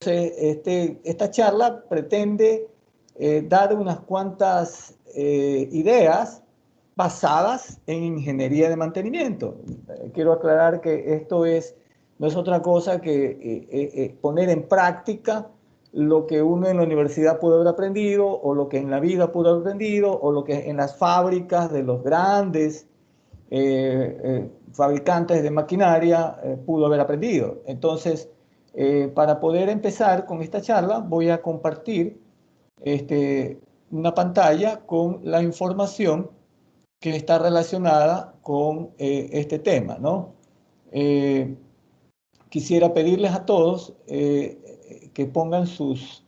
esta charla pretende dar unas cuantas ideas basadas en ingeniería de mantenimiento. Quiero aclarar que esto no es otra cosa que poner en práctica lo que uno en la universidad pudo haber aprendido, o lo que en la vida pudo haber aprendido, o lo que en las fábricas de los grandes fabricantes de maquinaria pudo haber aprendido. Entonces, para poder empezar con esta charla, voy a compartir una pantalla con la información que está relacionada con este tema, ¿no? Quisiera pedirles a todos que pongan sus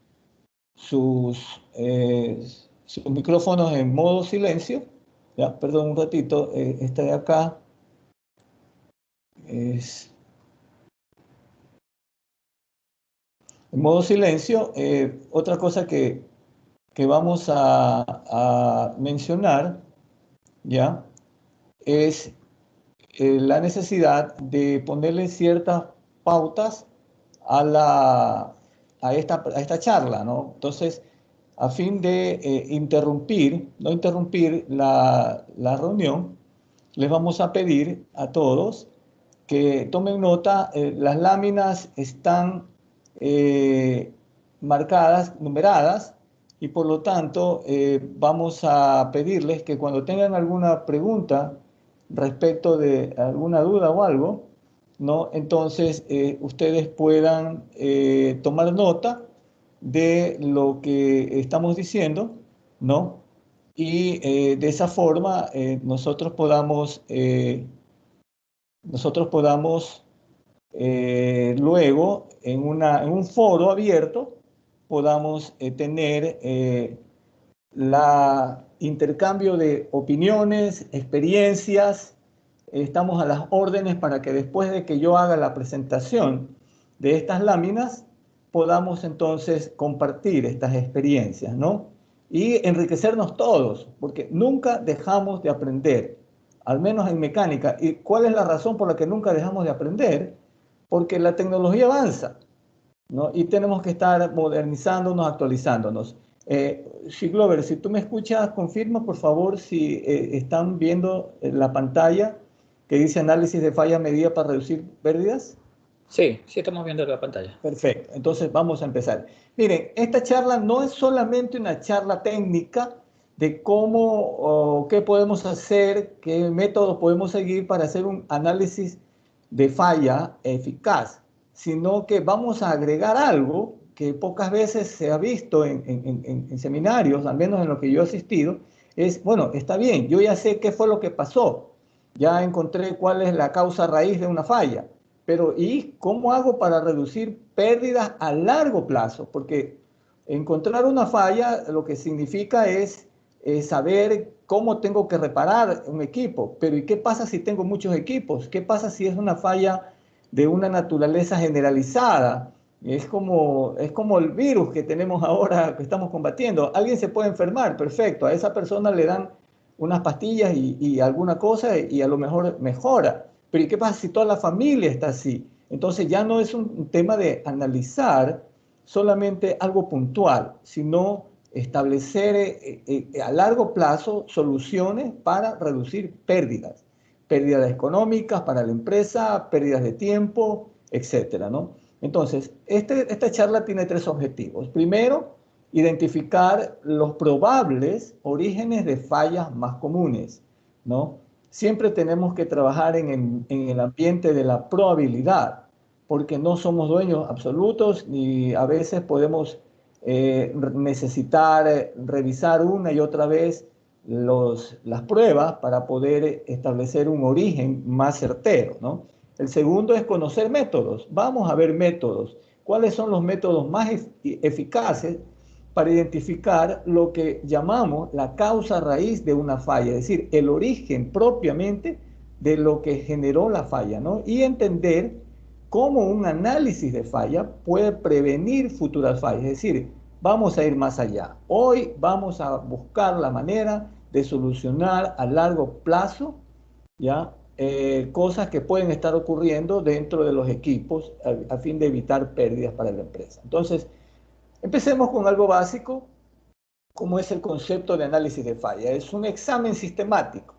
micrófonos en modo silencio. Ya, perdón un ratito, esta de acá es en modo silencio. Otra cosa que vamos a mencionar, ¿ya? Es la necesidad de ponerle ciertas pautas a esta charla, ¿no? Entonces, a fin de no interrumpir la reunión, les vamos a pedir a todos que tomen nota. Las láminas están marcadas, numeradas, y por lo tanto vamos a pedirles que cuando tengan alguna pregunta respecto de alguna duda o algo, ¿no? Entonces ustedes puedan tomar nota de lo que estamos diciendo, ¿no? Y de esa forma nosotros podamos luego en un foro abierto podamos tener la intercambio de opiniones, experiencias. Estamos a las órdenes para que después de que yo haga la presentación de estas láminas, podamos entonces compartir estas experiencias, ¿no? Y enriquecernos todos, porque nunca dejamos de aprender, al menos en mecánica. ¿Y cuál es la razón por la que nunca dejamos de aprender? Porque la tecnología avanza, ¿no? Y tenemos que estar modernizándonos, actualizándonos. Glover, si tú me escuchas, confirma por favor si están viendo la pantalla que dice análisis de falla medida para reducir pérdidas. Sí, sí estamos viendo la pantalla. Perfecto, entonces vamos a empezar. Miren, esta charla no es solamente una charla técnica de cómo o qué podemos hacer, qué métodos podemos seguir para hacer un análisis de falla eficaz, sino que vamos a agregar algo que pocas veces se ha visto en seminarios, al menos en lo que yo he asistido. Bueno, está bien, yo ya sé qué fue lo que pasó, ya encontré cuál es la causa raíz de una falla, pero ¿y cómo hago para reducir pérdidas a largo plazo? Porque encontrar una falla lo que significa es saber cómo tengo que reparar un equipo, pero ¿y qué pasa si tengo muchos equipos? ¿Qué pasa si es una falla de una naturaleza generalizada? Es como el virus que tenemos ahora, que estamos combatiendo. Alguien se puede enfermar, perfecto, a esa persona le dan unas pastillas y alguna cosa y a lo mejor mejora. Pero ¿y qué pasa si toda la familia está así? Entonces ya no es un tema de analizar solamente algo puntual, sino establecer a largo plazo soluciones para reducir pérdidas. Pérdidas económicas para la empresa, pérdidas de tiempo, etcétera, ¿no? Entonces, esta charla tiene tres objetivos. Primero, identificar los probables orígenes de fallas más comunes, ¿no? Siempre tenemos que trabajar en el ambiente de la probabilidad, porque no somos dueños absolutos y a veces podemos necesitar revisar una y otra vez las pruebas para poder establecer un origen más certero, ¿no? El segundo es conocer métodos. Vamos a ver métodos. ¿Cuáles son los métodos más eficaces para identificar lo que llamamos la causa raíz de una falla? Es decir, el origen propiamente de lo que generó la falla, ¿no? Y entender cómo un análisis de falla puede prevenir futuras fallas. Es decir, vamos a ir más allá. Hoy vamos a buscar la manera de solucionar a largo plazo, ¿ya? cosas que pueden estar ocurriendo dentro de los equipos a fin de evitar pérdidas para la empresa. Entonces, empecemos con algo básico, como es el concepto de análisis de falla. Es un examen sistemático.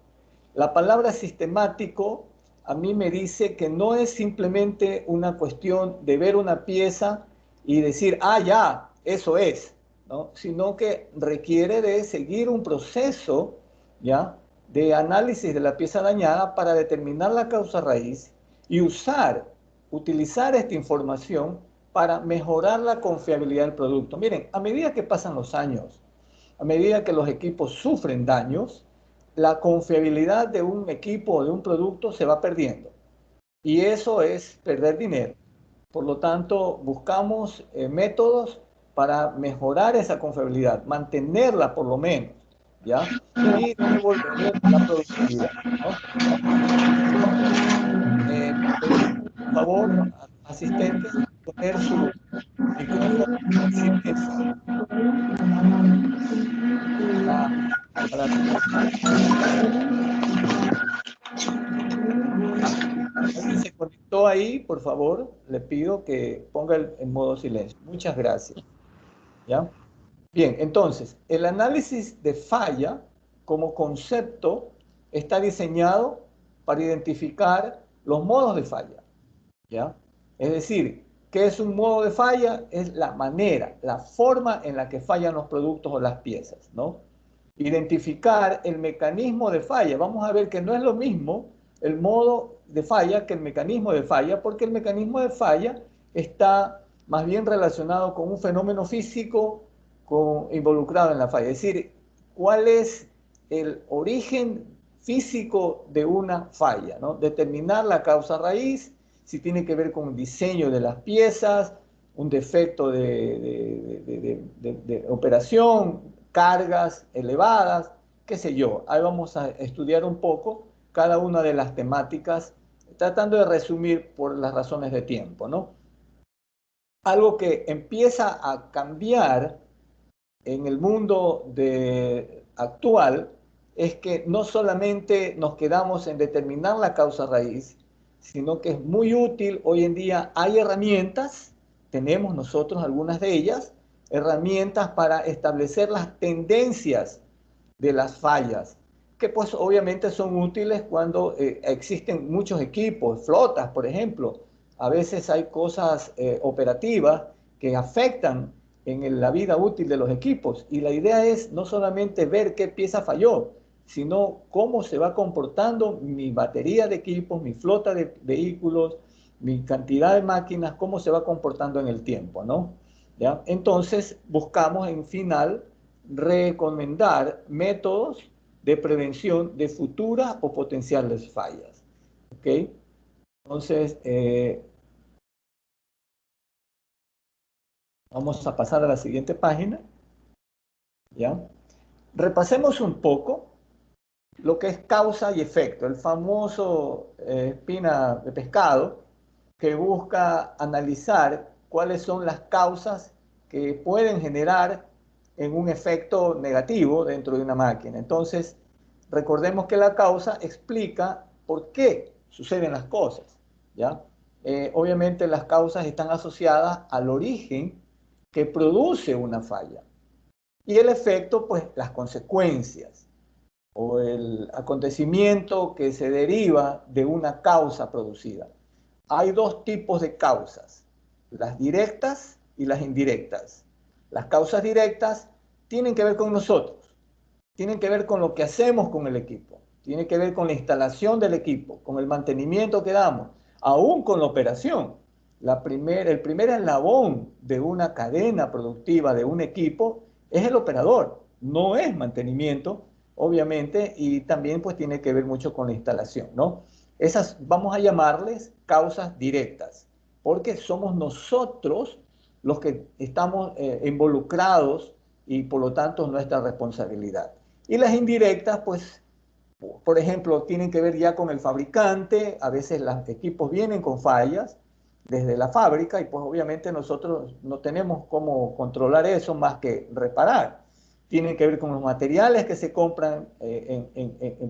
La palabra sistemático a mí me dice que no es simplemente una cuestión de ver una pieza y decir, ah, ya, eso es, ¿no? Sino que requiere de seguir un proceso, ¿ya?, de análisis de la pieza dañada para determinar la causa raíz y utilizar esta información para mejorar la confiabilidad del producto. Miren, a medida que pasan los años, a medida que los equipos sufren daños, la confiabilidad de un equipo o de un producto se va perdiendo. Y eso es perder dinero. Por lo tanto, buscamos métodos para mejorar esa confiabilidad, mantenerla por lo menos, ¿ya? Y devolver la productividad, ¿no? Por favor, asistentes, poner su micrófono en silencio para ¿alguien se conectó ahí? Por favor, le pido que ponga en modo silencio. Muchas gracias. ¿Ya? Bien, entonces, el análisis de falla como concepto está diseñado para identificar los modos de falla. ¿Ya? Es decir, ¿qué es un modo de falla? Es la manera, la forma en la que fallan los productos o las piezas, ¿no? Identificar el mecanismo de falla. Vamos a ver que no es lo mismo el modo de falla que el mecanismo de falla, porque el mecanismo de falla está más bien relacionado con un fenómeno físico involucrado en la falla. Es decir, ¿cuál es el origen físico de una falla, ¿no? Determinar la causa raíz, si tiene que ver con el diseño de las piezas, un defecto de operación, cargas elevadas, qué sé yo. Ahí vamos a estudiar un poco cada una de las temáticas, tratando de resumir por las razones de tiempo, ¿no? Algo que empieza a cambiar en el mundo actual es que no solamente nos quedamos en determinar la causa raíz, sino que es muy útil. Hoy en día hay herramientas, tenemos nosotros algunas de ellas, herramientas para establecer las tendencias de las fallas, que pues obviamente son útiles cuando existen muchos equipos, flotas, por ejemplo. A veces hay cosas operativas que afectan en la vida útil de los equipos, y la idea es no solamente ver qué pieza falló, sino cómo se va comportando mi batería de equipos, mi flota de vehículos, mi cantidad de máquinas, cómo se va comportando en el tiempo, ¿no? ¿Ya? Entonces buscamos en final recomendar métodos de prevención de futuras o potenciales fallas. ¿Ok? Entonces, vamos a pasar a la siguiente página. ¿Ya? Repasemos un poco lo que es causa y efecto, el famoso espina de pescado, que busca analizar cuáles son las causas que pueden generar en un efecto negativo dentro de una máquina. Entonces, recordemos que la causa explica por qué suceden las cosas, ¿ya? Obviamente las causas están asociadas al origen que produce una falla. Y el efecto, pues las consecuencias o el acontecimiento que se deriva de una causa producida. Hay dos tipos de causas, las directas y las indirectas. Las causas directas tienen que ver con nosotros, tienen que ver con lo que hacemos con el equipo, tienen que ver con la instalación del equipo, con el mantenimiento que damos, aún con la operación. El primer eslabón de una cadena productiva de un equipo es el operador, no es mantenimiento, obviamente, y también pues tiene que ver mucho con la instalación, ¿no? Esas vamos a llamarles causas directas, porque somos nosotros los que estamos involucrados y por lo tanto nuestra responsabilidad. Y las indirectas, pues, por ejemplo, tienen que ver ya con el fabricante. A veces los equipos vienen con fallas desde la fábrica y pues obviamente nosotros no tenemos cómo controlar eso más que reparar. tienen que ver con los materiales que se compran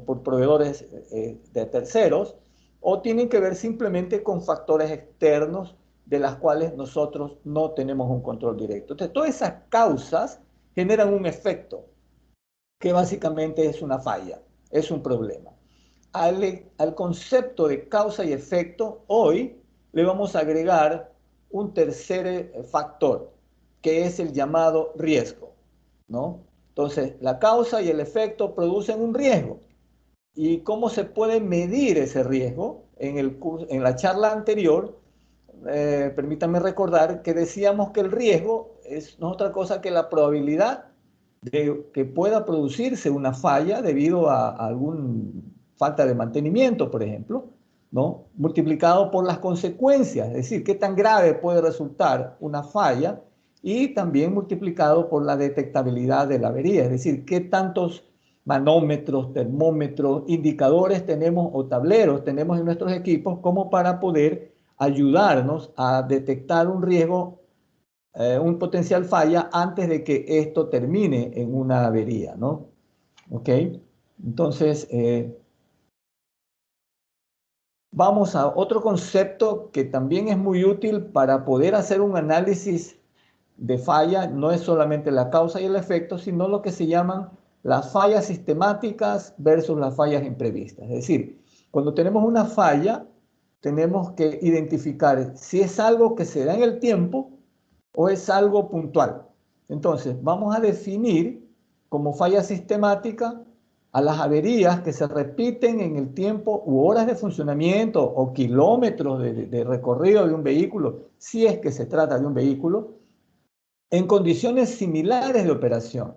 por proveedores de terceros, o tienen que ver simplemente con factores externos de las cuales nosotros no tenemos un control directo. Entonces, todas esas causas generan un efecto que básicamente es una falla, es un problema. Al concepto de causa y efecto, hoy le vamos a agregar un tercer factor, que es el llamado riesgo, ¿no? Entonces, la causa y el efecto producen un riesgo. ¿Y cómo se puede medir ese riesgo? En la charla anterior, permítanme recordar que decíamos que el riesgo es no otra cosa que la probabilidad de que pueda producirse una falla debido a alguna falta de mantenimiento, por ejemplo, ¿no? Multiplicado por las consecuencias, es decir, qué tan grave puede resultar una falla, y también multiplicado por la detectabilidad de la avería, es decir, qué tantos manómetros, termómetros, indicadores tenemos o tableros tenemos en nuestros equipos como para poder ayudarnos a detectar un riesgo, un potencial falla antes de que esto termine en una avería, ¿no? ¿Ok? Entonces, vamos a otro concepto que también es muy útil para poder hacer un análisis de falla. No es solamente la causa y el efecto, sino lo que se llaman las fallas sistemáticas versus las fallas imprevistas. Es decir, cuando tenemos una falla, tenemos que identificar si es algo que se da en el tiempo o es algo puntual. Entonces, vamos a definir como falla sistemática a las averías que se repiten en el tiempo u horas de funcionamiento o kilómetros de recorrido de un vehículo, si es que se trata de un vehículo, en condiciones similares de operación,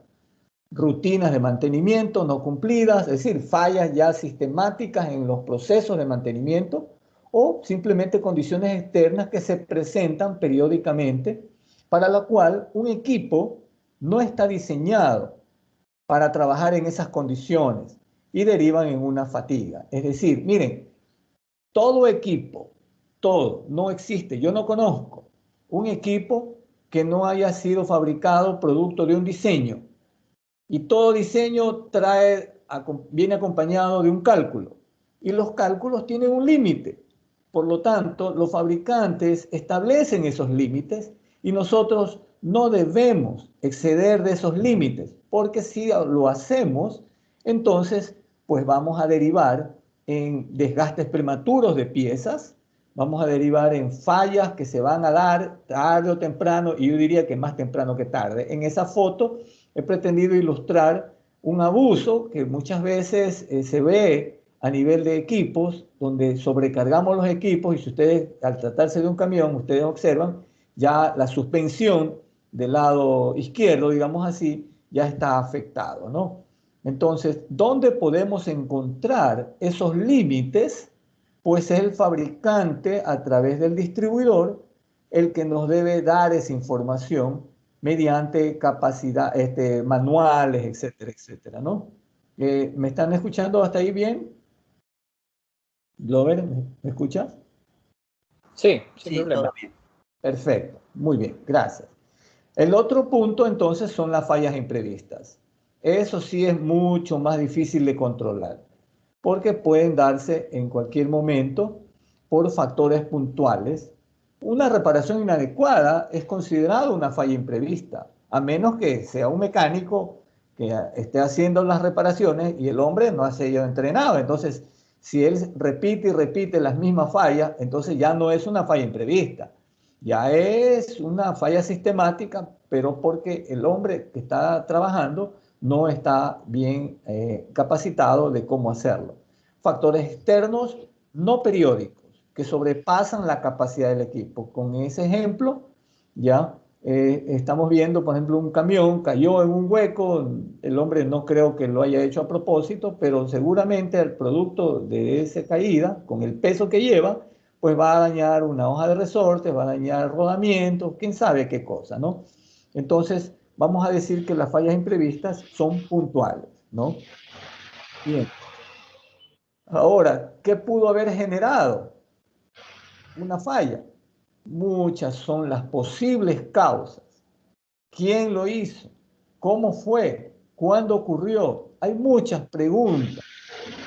rutinas de mantenimiento no cumplidas, es decir, fallas ya sistemáticas en los procesos de mantenimiento, o simplemente condiciones externas que se presentan periódicamente, para la cual un equipo no está diseñado para trabajar en esas condiciones y derivan en una fatiga. Es decir, miren, todo equipo, todo, no existe, yo no conozco un equipo que no haya sido fabricado producto de un diseño. Y todo diseño viene acompañado de un cálculo. Y los cálculos tienen un límite. Por lo tanto, los fabricantes establecen esos límites y nosotros no debemos exceder de esos límites, porque si lo hacemos, entonces pues vamos a derivar en desgastes prematuros de piezas, vamos a derivar en fallas que se van a dar tarde o temprano, y yo diría que más temprano que tarde. En esa foto he pretendido ilustrar un abuso que muchas veces se ve a nivel de equipos, donde sobrecargamos los equipos, y si ustedes, al tratarse de un camión, ustedes observan, ya la suspensión del lado izquierdo, digamos así, ya está afectado, ¿no? Entonces, ¿dónde podemos encontrar esos límites? Pues es el fabricante, a través del distribuidor, el que nos debe dar esa información mediante capacidad, manuales, etcétera, etcétera, ¿no? ¿Me están escuchando hasta ahí bien? Glover, ¿me escuchas? Sí, sin Sí, todo problema. bien. Perfecto, muy bien, gracias. El otro punto entonces son las fallas imprevistas. Eso sí es mucho más difícil de controlar, porque pueden darse en cualquier momento por factores puntuales. Una reparación inadecuada es considerada una falla imprevista, a menos que sea un mecánico que esté haciendo las reparaciones y el hombre no ha sido entrenado. Entonces, si él repite y repite las mismas fallas, entonces ya no es una falla imprevista, ya es una falla sistemática, pero porque el hombre que está trabajando no está bien capacitado de cómo hacerlo. Factores externos no periódicos que sobrepasan la capacidad del equipo. Con ese ejemplo, ya estamos viendo, por ejemplo, un camión cayó en un hueco. El hombre no creo que lo haya hecho a propósito, pero seguramente el producto de esa caída, con el peso que lleva, pues va a dañar una hoja de resorte, va a dañar rodamientos, quién sabe qué cosa, ¿no? Entonces, vamos a decir que las fallas imprevistas son puntuales, ¿no? Bien. Ahora, ¿qué pudo haber generado una falla? Muchas son las posibles causas. ¿Quién lo hizo? ¿Cómo fue? ¿Cuándo ocurrió? Hay muchas preguntas.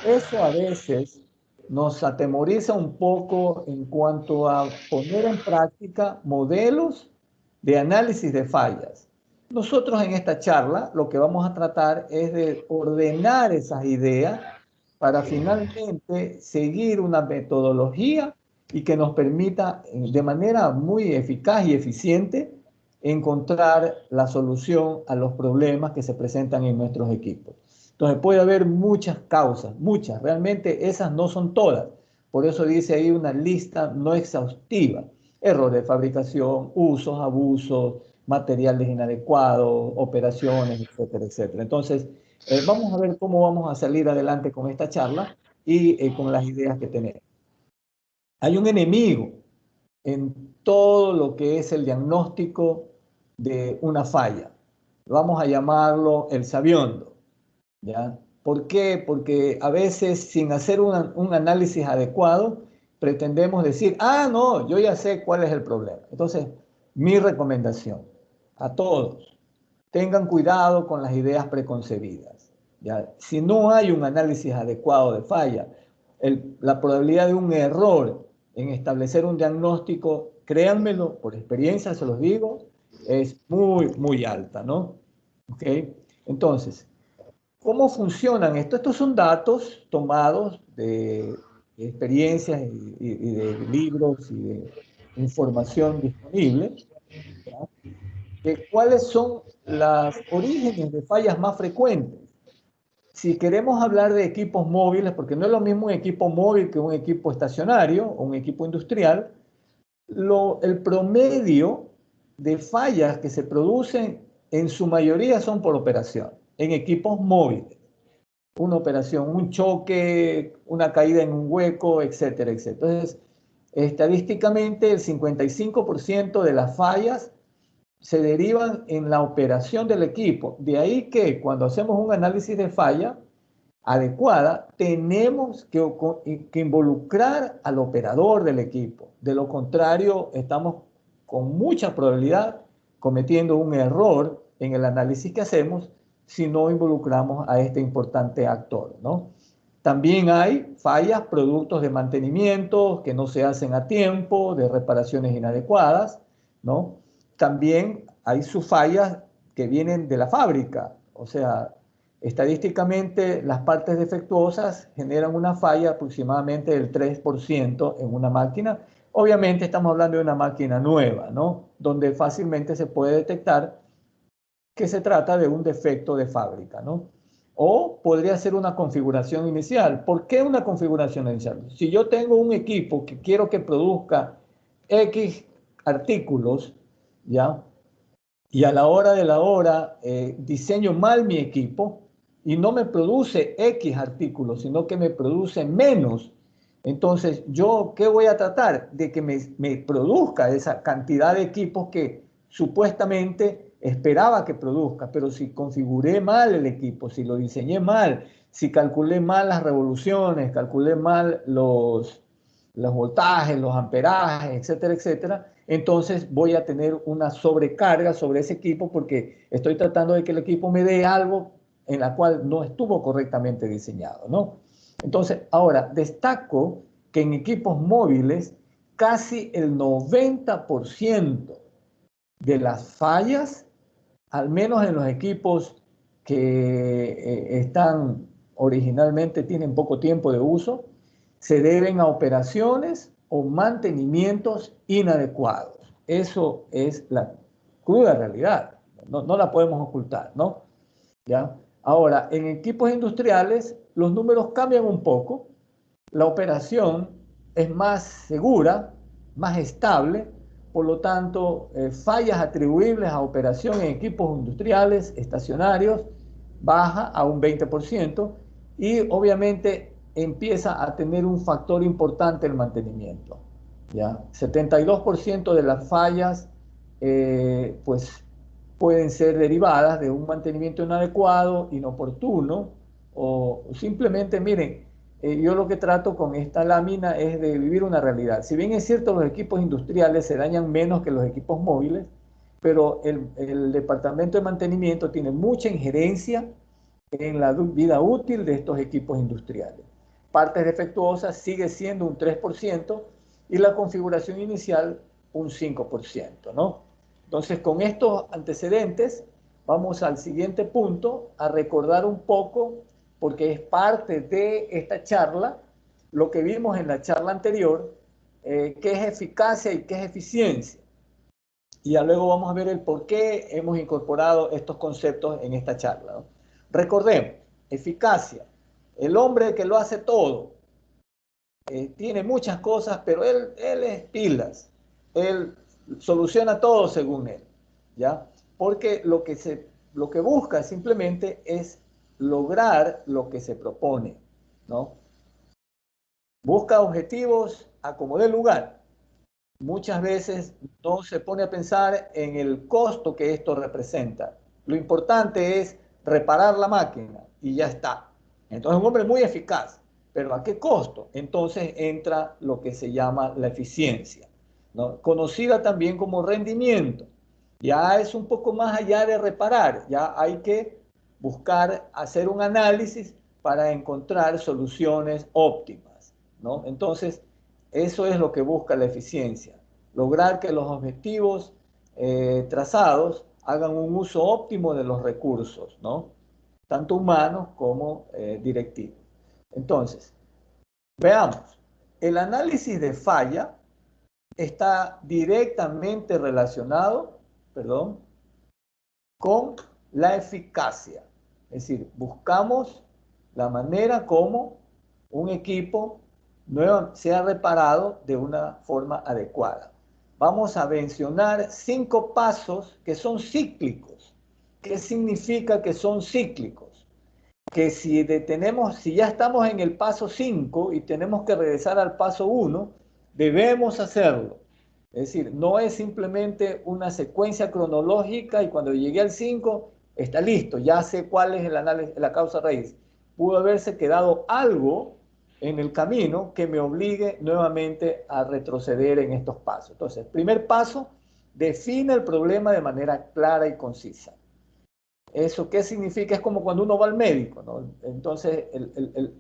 Eso a veces nos atemoriza un poco en cuanto a poner en práctica modelos de análisis de fallas. Nosotros en esta charla lo que vamos a tratar es de ordenar esas ideas para finalmente seguir una metodología y que nos permita de manera muy eficaz y eficiente encontrar la solución a los problemas que se presentan en nuestros equipos. Entonces puede haber muchas causas, muchas, realmente esas no son todas. Por eso dice ahí una lista no exhaustiva. Errores de fabricación, usos, abusos, materiales inadecuados, operaciones, etcétera, etcétera. Entonces, vamos a ver cómo vamos a salir adelante con esta charla y con las ideas que tenemos. Hay un enemigo en todo lo que es el diagnóstico de una falla. Vamos a llamarlo el sabiondo. ¿Ya? ¿Por qué? Porque a veces sin hacer un análisis adecuado, pretendemos decir, ah, no, yo ya sé cuál es el problema. Entonces, mi recomendación a todos, tengan cuidado con las ideas preconcebidas. ¿Ya? Si no hay un análisis adecuado de falla, la probabilidad de un error en establecer un diagnóstico, créanmelo, por experiencia se los digo, es muy, muy alta, ¿no? ¿Ok? Entonces, ¿cómo funcionan esto? Estos son datos tomados de experiencias y de libros y de información disponible, ¿ya? De cuáles son los orígenes de fallas más frecuentes. Si queremos hablar de equipos móviles, porque no es lo mismo un equipo móvil que un equipo estacionario o un equipo industrial, el promedio de fallas que se producen en su mayoría son por operación, en equipos móviles. Una operación, un choque, una caída en un hueco, etcétera, etcétera. Entonces, estadísticamente el 55% de las fallas se derivan en la operación del equipo. De ahí que cuando hacemos un análisis de falla adecuada, tenemos que involucrar al operador del equipo. De lo contrario, estamos con mucha probabilidad cometiendo un error en el análisis que hacemos si no involucramos a este importante actor, ¿no? También hay fallas, productos de mantenimiento que no se hacen a tiempo, de reparaciones inadecuadas, ¿no? También hay sus fallas que vienen de la fábrica, o sea, estadísticamente las partes defectuosas generan una falla aproximadamente del 3% en una máquina. Obviamente estamos hablando de una máquina nueva, ¿no? Donde fácilmente se puede detectar que se trata de un defecto de fábrica, ¿no? O podría ser una configuración inicial. ¿Por qué una configuración inicial? Si yo tengo un equipo que quiero que produzca X artículos, ¿ya? Y a la hora de la hora diseño mal mi equipo y no me produce X artículos, sino que me produce menos. Entonces, ¿yo qué voy a tratar? De que me produzca esa cantidad de equipos que supuestamente esperaba que produzca, pero si configuré mal el equipo, si lo diseñé mal, si calculé mal las revoluciones, calculé mal los voltajes, los amperajes, etcétera, etcétera, entonces voy a tener una sobrecarga sobre ese equipo porque estoy tratando de que el equipo me dé algo en la cual no estuvo correctamente diseñado, ¿no? Entonces, ahora, destaco que en equipos móviles casi el 90% de las fallas, al menos en los equipos que están originalmente, tienen poco tiempo de uso, se deben a operaciones o mantenimientos inadecuados. Eso es la cruda realidad, no la podemos ocultar, ¿no? ¿Ya? Ahora, en equipos industriales los números cambian un poco, la operación es más segura, más estable, por lo tanto, fallas atribuibles a operación en equipos industriales estacionarios baja a un 20% y obviamente empieza a tener un factor importante el mantenimiento. ¿Ya? 72% de las fallas pues pueden ser derivadas de un mantenimiento inadecuado, inoportuno, o simplemente, miren, yo lo que trato con esta lámina es de vivir una realidad. Si bien es cierto, los equipos industriales se dañan menos que los equipos móviles, pero el departamento de mantenimiento tiene mucha injerencia en la vida útil de estos equipos industriales. Partes defectuosas sigue siendo un 3% y la configuración inicial un 5%, ¿no? Entonces, con estos antecedentes, vamos al siguiente punto, a recordar un poco, porque es parte de esta charla, lo que vimos en la charla anterior, qué es eficacia y qué es eficiencia. Y ya luego vamos a ver el por qué hemos incorporado estos conceptos en esta charla, ¿no? Recordemos, eficacia. El hombre que lo hace todo, tiene muchas cosas, pero él es pilas. Él soluciona todo según él, ¿ya? Porque lo que busca simplemente es lograr lo que se propone, ¿no? Busca objetivos a como dé lugar. Muchas veces no se pone a pensar en el costo que esto representa. Lo importante es reparar la máquina y ya está. Entonces, un hombre muy eficaz, pero ¿a qué costo? Entonces entra lo que se llama la eficiencia, ¿no? Conocida también como rendimiento. Ya es un poco más allá de reparar, ya hay que buscar hacer un análisis para encontrar soluciones óptimas, ¿no? Entonces, eso es lo que busca la eficiencia, lograr que los objetivos trazados hagan un uso óptimo de los recursos, ¿no? Tanto humanos como directivos. Entonces, veamos, el análisis de falla está directamente relacionado, perdón, con la eficacia. Es decir, buscamos la manera como un equipo sea reparado de una forma adecuada. Vamos a mencionar 5 pasos que son cíclicos. ¿Qué significa que son cíclicos? Que si ya estamos en el paso 5 y tenemos que regresar al paso 1, debemos hacerlo. Es decir, no es simplemente una secuencia cronológica y cuando llegué al 5 está listo, ya sé cuál es el análisis, la causa raíz. Pudo haberse quedado algo en el camino que me obligue nuevamente a retroceder en estos pasos. Entonces, primer paso, define el problema de manera clara y concisa. ¿Eso qué significa? Es como cuando uno va al médico, ¿no? Entonces, el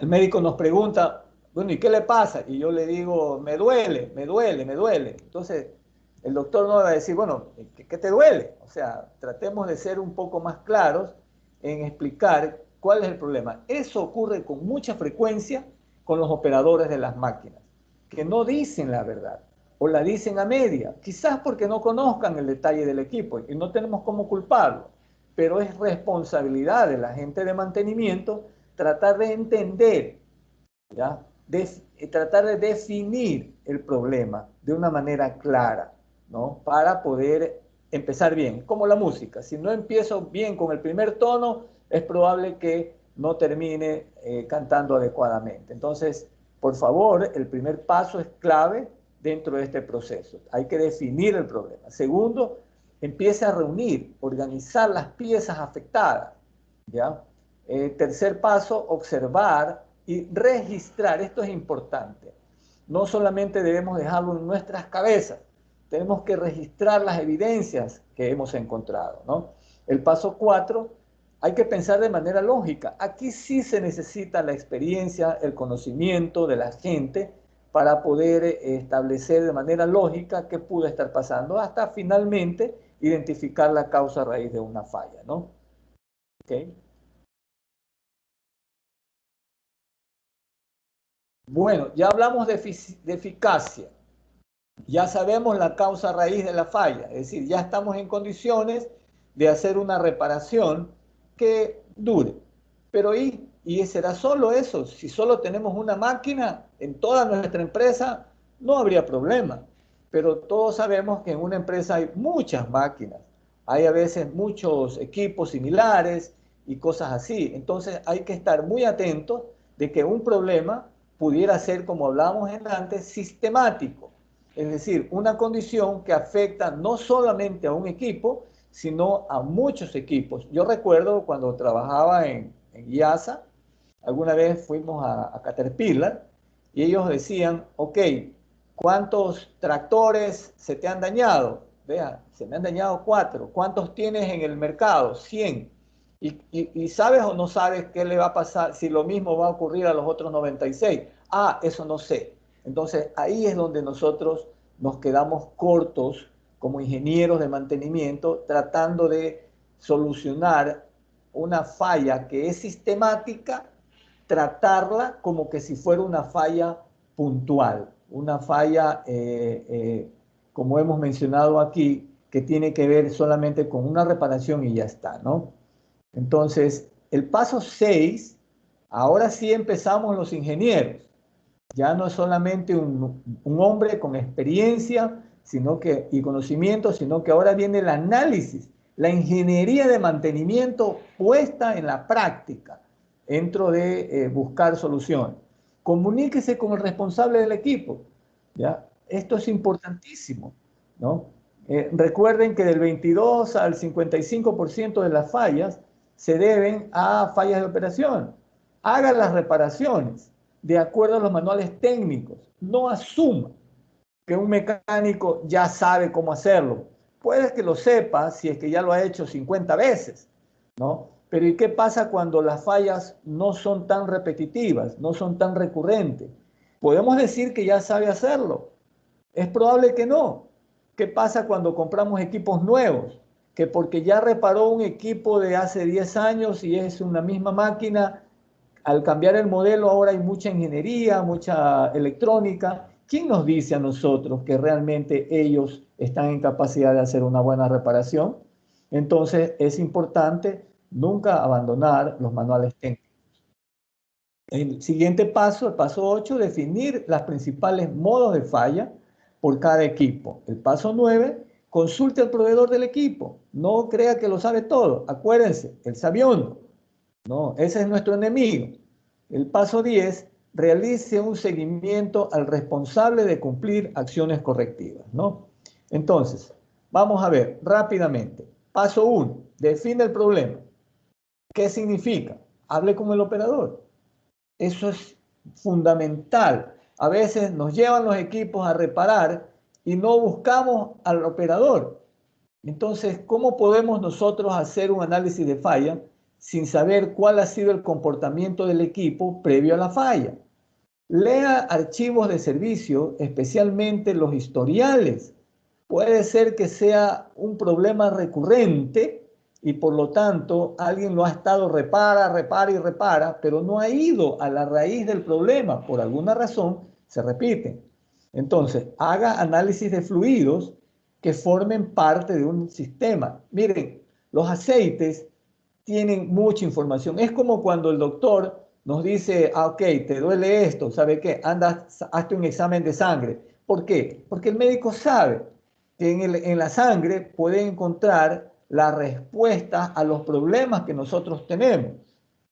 médico nos pregunta, bueno, ¿y qué le pasa? Y yo le digo, me duele, me duele, me duele. Entonces, el doctor no va a decir, bueno, ¿qué te duele? O sea, tratemos de ser un poco más claros en explicar cuál es el problema. Eso ocurre con mucha frecuencia con los operadores de las máquinas, que no dicen la verdad o la dicen a media, quizás porque no conozcan el detalle del equipo y no tenemos cómo culparlo, pero es responsabilidad de la gente de mantenimiento tratar de entender, ¿ya? Tratar de definir el problema de una manera clara, ¿no? Para poder empezar bien, como la música. Si no empiezo bien con el primer tono, es probable que no termine cantando adecuadamente. Entonces, por favor, el primer paso es clave dentro de este proceso. Hay que definir el problema. Segundo, empiece a reunir, organizar las piezas afectadas, ¿ya? Tercer paso, observar y registrar. Esto es importante. No solamente debemos dejarlo en nuestras cabezas, tenemos que registrar las evidencias que hemos encontrado, ¿no? El paso 4, hay que pensar de manera lógica. Aquí sí se necesita la experiencia, el conocimiento de la gente para poder establecer de manera lógica qué pudo estar pasando, hasta finalmente identificar la causa raíz de una falla, ¿no? ¿Okay? Bueno, ya hablamos de eficacia, ya sabemos la causa raíz de la falla, es decir, ya estamos en condiciones de hacer una reparación que dure. Pero ¿y será solo eso? Si solo tenemos una máquina en toda nuestra empresa, no habría problema. Pero todos sabemos que en una empresa hay muchas máquinas, hay a veces muchos equipos similares y cosas así. Entonces hay que estar muy atentos de que un problema pudiera ser, como hablábamos antes, sistemático. Es decir, una condición que afecta no solamente a un equipo, sino a muchos equipos. Yo recuerdo cuando trabajaba en IASA, alguna vez fuimos a Caterpillar y ellos decían, ok, ¿cuántos tractores se te han dañado? Vea, se me han dañado 4. ¿Cuántos tienes en el mercado? 100. Y sabes o no sabes qué le va a pasar, si lo mismo va a ocurrir a los otros 96. Ah, eso no sé. Entonces ahí es donde nosotros nos quedamos cortos como ingenieros de mantenimiento tratando de solucionar una falla que es sistemática, tratarla como que si fuera una falla puntual, una falla, como hemos mencionado aquí, que tiene que ver solamente con una reparación y ya está, ¿no? Entonces, el paso 6, ahora sí empezamos los ingenieros. Ya no es solamente un hombre con experiencia y conocimiento, sino que ahora viene el análisis, la ingeniería de mantenimiento puesta en la práctica, dentro de buscar soluciones. Comuníquese con el responsable del equipo. ¿Ya? Esto es importantísimo, ¿no? Recuerden que del 22 al 55% de las fallas se deben a fallas de operación. Haga las reparaciones de acuerdo a los manuales técnicos. No asuma que un mecánico ya sabe cómo hacerlo. Puede que lo sepa si es que ya lo ha hecho 50 veces, ¿no? Pero ¿y qué pasa cuando las fallas no son tan repetitivas, no son tan recurrentes? Podemos decir que ya sabe hacerlo. Es probable que no. ¿Qué pasa cuando compramos equipos nuevos? Que porque ya reparó un equipo de hace 10 años y es una misma máquina, al cambiar el modelo ahora hay mucha ingeniería, mucha electrónica. ¿Quién nos dice a nosotros que realmente ellos están en capacidad de hacer una buena reparación? Entonces es importante nunca abandonar los manuales técnicos. El siguiente paso, el paso 8, definir los principales modos de falla por cada equipo. El paso 9, consulte al proveedor del equipo. No crea que lo sabe todo. Acuérdense, el sabiondo. No, ese es nuestro enemigo. El paso 10, realice un seguimiento al responsable de cumplir acciones correctivas, ¿no? Entonces, vamos a ver rápidamente. Paso 1, define el problema. ¿Qué significa? Hable con el operador. Eso es fundamental. A veces nos llevan los equipos a reparar y no buscamos al operador. Entonces, ¿cómo podemos nosotros hacer un análisis de falla sin saber cuál ha sido el comportamiento del equipo previo a la falla? Lea archivos de servicio, especialmente los historiales. Puede ser que sea un problema recurrente y por lo tanto alguien lo ha estado repara y repara, pero no ha ido a la raíz del problema. Por alguna razón se repite. Entonces, haga análisis de fluidos que formen parte de un sistema. Miren, los aceites tienen mucha información. Es como cuando el doctor nos dice, ah, ok, te duele esto, ¿sabe qué? Anda, hazte un examen de sangre. ¿Por qué? Porque el médico sabe que en la sangre puede encontrar la respuesta a los problemas que nosotros tenemos.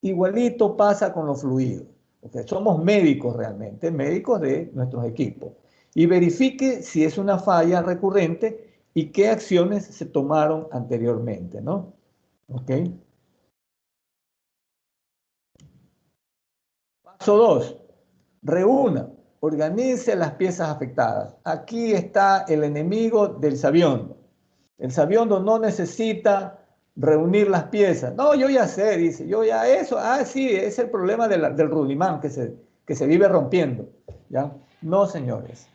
Igualito pasa con los fluidos. Okay, somos médicos realmente, médicos de nuestros equipos. Y verifique si es una falla recurrente y qué acciones se tomaron anteriormente, ¿no? ¿Ok? Paso 2. Reúna, organice las piezas afectadas. Aquí está el enemigo del sabiondo. El sabiondo no necesita reunir las piezas. No, yo ya sé, dice, yo ya eso, sí, es el problema del rudimán que se vive rompiendo. ¿Ya? No, señores.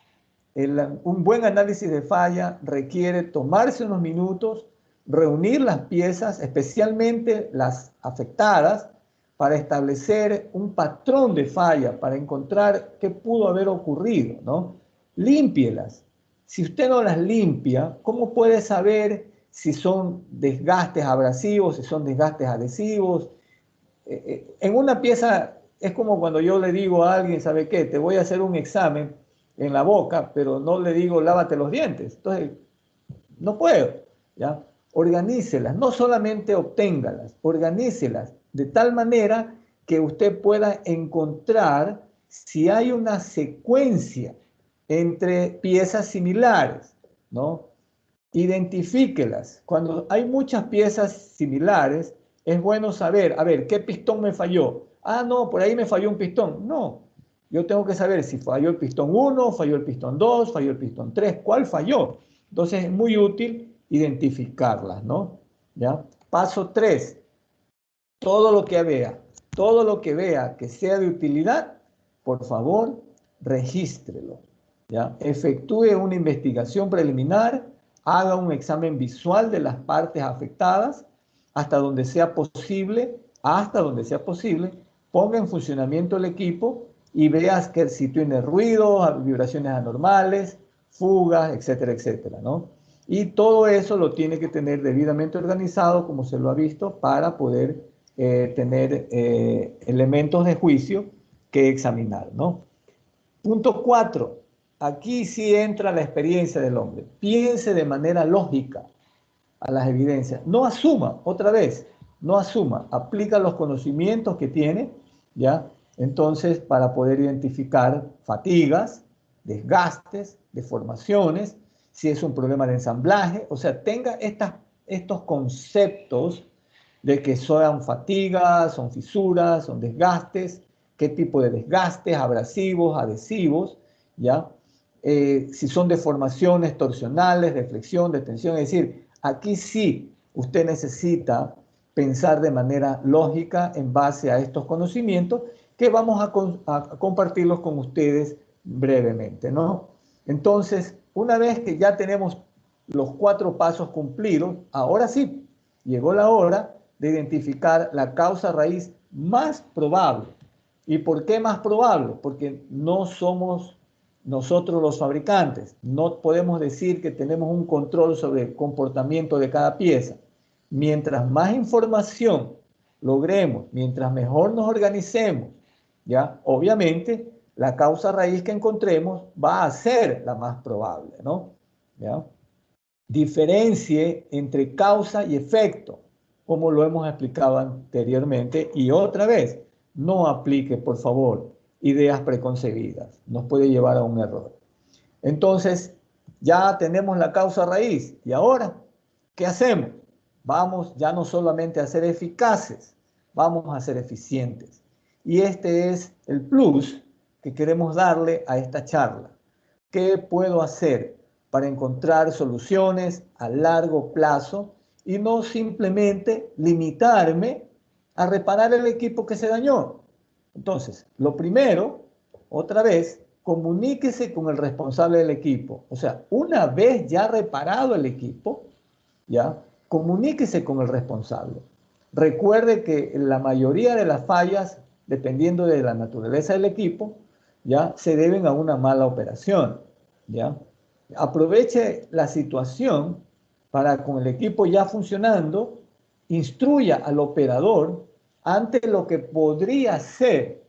Un buen análisis de falla requiere tomarse unos minutos, reunir las piezas, especialmente las afectadas, para establecer un patrón de falla, para encontrar qué pudo haber ocurrido, ¿no? Límpielas. Si usted no las limpia, ¿cómo puede saber si son desgastes abrasivos, si son desgastes adhesivos? En una pieza es como cuando yo le digo a alguien, ¿sabe qué? Te voy a hacer un examen en la boca, pero no le digo lávate los dientes. Entonces, no puedo, ¿ya? Organícelas, no solamente obténgalas, organícelas de tal manera que usted pueda encontrar si hay una secuencia entre piezas similares, ¿no? Identifíquelas. Cuando hay muchas piezas similares, es bueno saber, a ver, ¿qué pistón me falló? Ah, no, por ahí me falló un pistón. No, yo tengo que saber si falló el pistón 1, falló el pistón 2, falló el pistón 3, ¿cuál falló? Entonces es muy útil identificarlas, ¿no? ¿Ya? Paso 3. todo lo que vea que sea de utilidad, por favor, regístrelo, ¿ya? Efectúe una investigación preliminar, haga un examen visual de las partes afectadas, hasta donde sea posible, ponga en funcionamiento el equipo y veas que si tiene ruidos, vibraciones anormales, fugas, etcétera, etcétera, ¿no? Y todo eso lo tiene que tener debidamente organizado, como se lo ha visto, para poder tener elementos de juicio que examinar, ¿no? Punto 4. Aquí sí entra la experiencia del hombre. Piense de manera lógica a las evidencias. No asuma, otra vez, no asuma. Aplica los conocimientos que tiene, ¿ya? Entonces, para poder identificar fatigas, desgastes, deformaciones, si es un problema de ensamblaje, o sea, tenga estos conceptos de que son fatigas, son fisuras, son desgastes, qué tipo de desgastes, abrasivos, adhesivos, ¿ya? Si son deformaciones torsionales, de flexión, de tensión, es decir, aquí sí usted necesita pensar de manera lógica en base a estos conocimientos que vamos a compartirlos con ustedes brevemente, ¿no? Entonces, una vez que ya tenemos los 4 pasos cumplidos, ahora sí, llegó la hora de identificar la causa raíz más probable. ¿Y por qué más probable? Porque no somos nosotros los fabricantes. No podemos decir que tenemos un control sobre el comportamiento de cada pieza. Mientras más información logremos, mientras mejor nos organicemos, ¿ya? Obviamente, la causa raíz que encontremos va a ser la más probable, ¿no? ¿Ya? Diferencie entre causa y efecto, como lo hemos explicado anteriormente, y otra vez, no aplique, por favor, ideas preconcebidas. Nos puede llevar a un error. Entonces, ya tenemos la causa raíz. ¿Y ahora qué hacemos? Vamos ya no solamente a ser eficaces, vamos a ser eficientes. Y este es el plus que queremos darle a esta charla. ¿Qué puedo hacer para encontrar soluciones a largo plazo y no simplemente limitarme a reparar el equipo que se dañó? Entonces, lo primero, otra vez, comuníquese con el responsable del equipo. O sea, una vez ya reparado el equipo, ya, comuníquese con el responsable. Recuerde que la mayoría de las fallas, dependiendo de la naturaleza del equipo, ya se deben a una mala operación, ya. Aproveche la situación para, con el equipo ya funcionando, instruya al operador ante lo que podría ser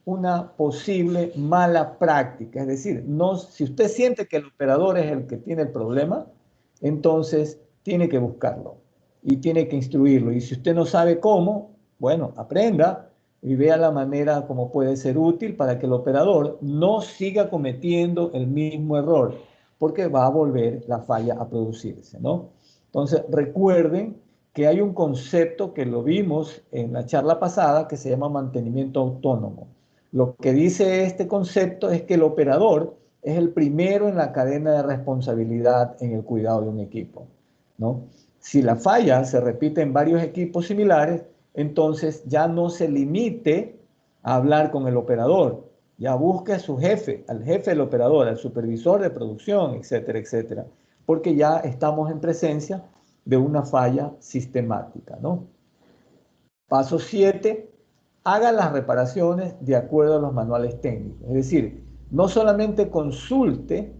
una posible mala práctica. Es decir, no, si usted siente que el operador es el que tiene el problema, entonces tiene que buscarlo y tiene que instruirlo. Y si usted no sabe cómo, bueno, aprenda y vea la manera como puede ser útil para que el operador no siga cometiendo el mismo error, porque va a volver la falla a producirse, ¿no? Entonces, recuerden que hay un concepto que lo vimos en la charla pasada que se llama mantenimiento autónomo. Lo que dice este concepto es que el operador es el primero en la cadena de responsabilidad en el cuidado de un equipo, ¿no? Si la falla se repite en varios equipos similares, entonces ya no se limite a hablar con el operador, ya busque a su jefe, al jefe del operador, al supervisor de producción, etcétera, etcétera, porque ya estamos en presencia de una falla sistemática, ¿no? Paso 7, haga las reparaciones de acuerdo a los manuales técnicos. Es decir, no solamente consulte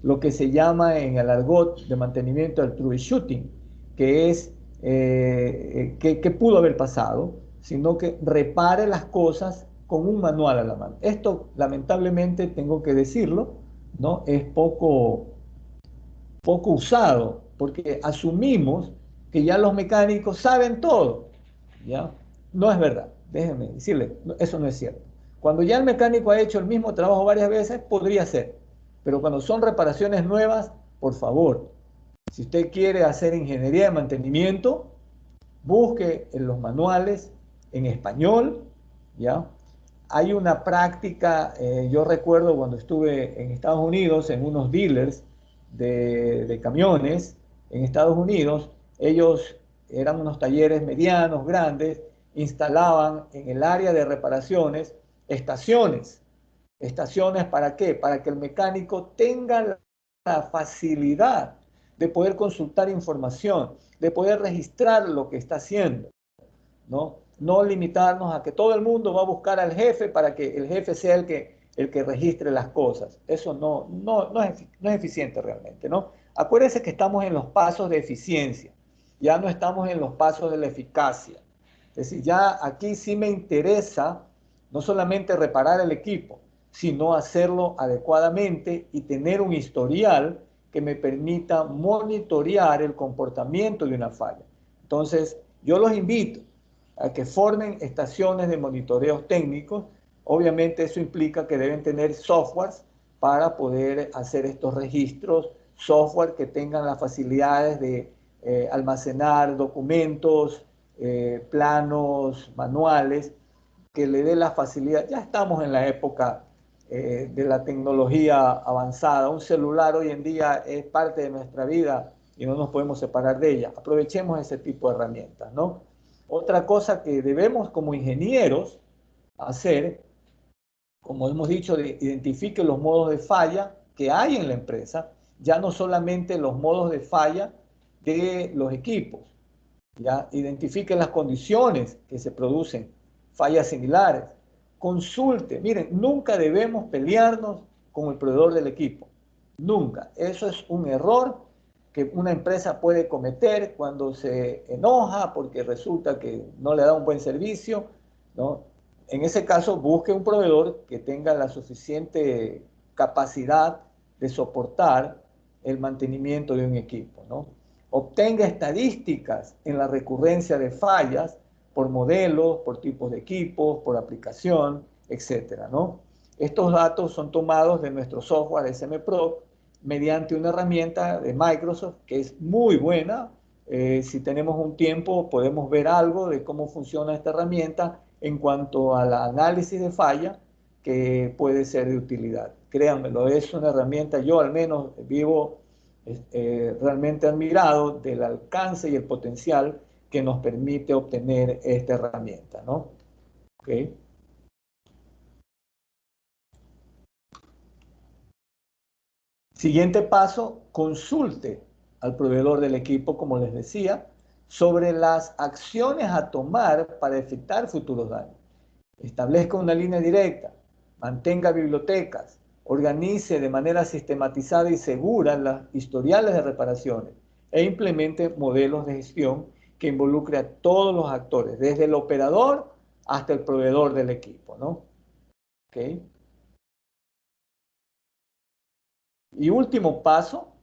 lo que se llama en el argot de mantenimiento del troubleshooting, que es qué pudo haber pasado, sino que repare las cosas con un manual a la mano. Esto, lamentablemente, tengo que decirlo, ¿no? Es poco usado, porque asumimos que ya los mecánicos saben todo, ¿ya? No es verdad, déjenme decirle, eso no es cierto. Cuando ya el mecánico ha hecho el mismo trabajo varias veces, podría ser, pero cuando son reparaciones nuevas, por favor, si usted quiere hacer ingeniería de mantenimiento, busque en los manuales en español, ¿ya? Hay una práctica, yo recuerdo cuando estuve en Estados Unidos, en unos dealers de camiones en Estados Unidos, ellos eran unos talleres medianos, grandes, instalaban en el área de reparaciones estaciones. ¿Estaciones para qué? Para que el mecánico tenga la facilidad de poder consultar información, de poder registrar lo que está haciendo, ¿no? No limitarnos a que todo el mundo va a buscar al jefe para que el jefe sea el que registre las cosas. Eso no es eficiente realmente, ¿no? Acuérdense que estamos en los pasos de eficiencia, ya no estamos en los pasos de la eficacia. Es decir, ya aquí sí me interesa no solamente reparar el equipo, sino hacerlo adecuadamente y tener un historial que me permita monitorear el comportamiento de una falla. Entonces, yo los invito a que formen estaciones de monitoreos técnicos. Obviamente eso implica que deben tener softwares para poder hacer estos registros, software que tengan las facilidades de almacenar documentos, planos, manuales, que le dé la facilidad. Ya estamos en la época de la tecnología avanzada. Un celular hoy en día es parte de nuestra vida y no nos podemos separar de ella. Aprovechemos ese tipo de herramientas, ¿no? Otra cosa que debemos como ingenieros hacer, como hemos dicho, identifique los modos de falla que hay en la empresa, ya no solamente los modos de falla de los equipos, ya identifique las condiciones que se producen, fallas similares, consulte, miren, nunca debemos pelearnos con el proveedor del equipo, nunca, eso es un error que una empresa puede cometer cuando se enoja porque resulta que no le da un buen servicio, ¿no? En ese caso, busque un proveedor que tenga la suficiente capacidad de soportar el mantenimiento de un equipo, ¿no? Obtenga estadísticas en la recurrencia de fallas por modelos, por tipos de equipos, por aplicación, etcétera, ¿no? Estos datos son tomados de nuestro software SMPro mediante una herramienta de Microsoft que es muy buena. Si tenemos un tiempo, podemos ver algo de cómo funciona esta herramienta en cuanto al análisis de falla que puede ser de utilidad. Créanmelo, es una herramienta, yo al menos vivo realmente admirado del alcance y el potencial que nos permite obtener esta herramienta, ¿no? ¿Okay? Siguiente paso, consulte al proveedor del equipo, como les decía, sobre las acciones a tomar para evitar futuros daños. Establezca una línea directa, mantenga bibliotecas, organice de manera sistematizada y segura las historiales de reparaciones e implemente modelos de gestión que involucre a todos los actores, desde el operador hasta el proveedor del equipo, ¿no? ¿Okay? Y último paso,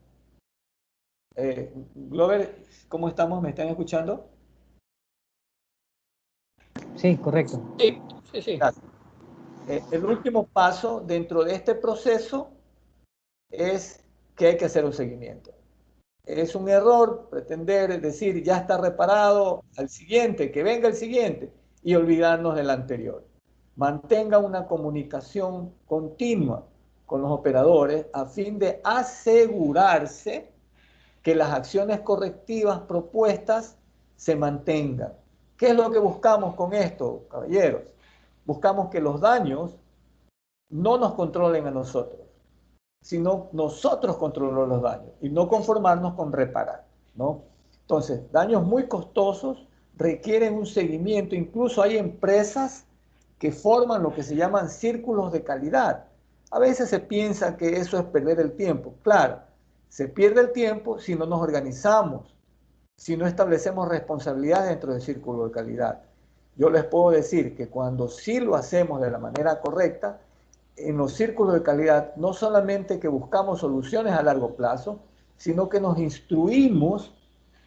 Glover, ¿cómo estamos? ¿Me están escuchando? Sí, correcto. Sí, sí, sí. Gracias. El último paso dentro de este proceso es que hay que hacer un seguimiento. Es un error pretender decir ya está reparado, al siguiente, que venga el siguiente, y olvidarnos del anterior. Mantenga una comunicación continua con los operadores a fin de asegurarse que las acciones correctivas propuestas se mantengan. ¿Qué es lo que buscamos con esto, caballeros? Buscamos que los daños no nos controlen a nosotros, sino nosotros controlamos los daños y no conformarnos con reparar, ¿no? Entonces, daños muy costosos requieren un seguimiento. Incluso hay empresas que forman lo que se llaman círculos de calidad. A veces se piensa que eso es perder el tiempo. Claro, se pierde el tiempo si no nos organizamos, si no establecemos responsabilidades dentro del círculo de calidad. Yo les puedo decir que cuando sí lo hacemos de la manera correcta, en los círculos de calidad, no solamente que buscamos soluciones a largo plazo, sino que nos instruimos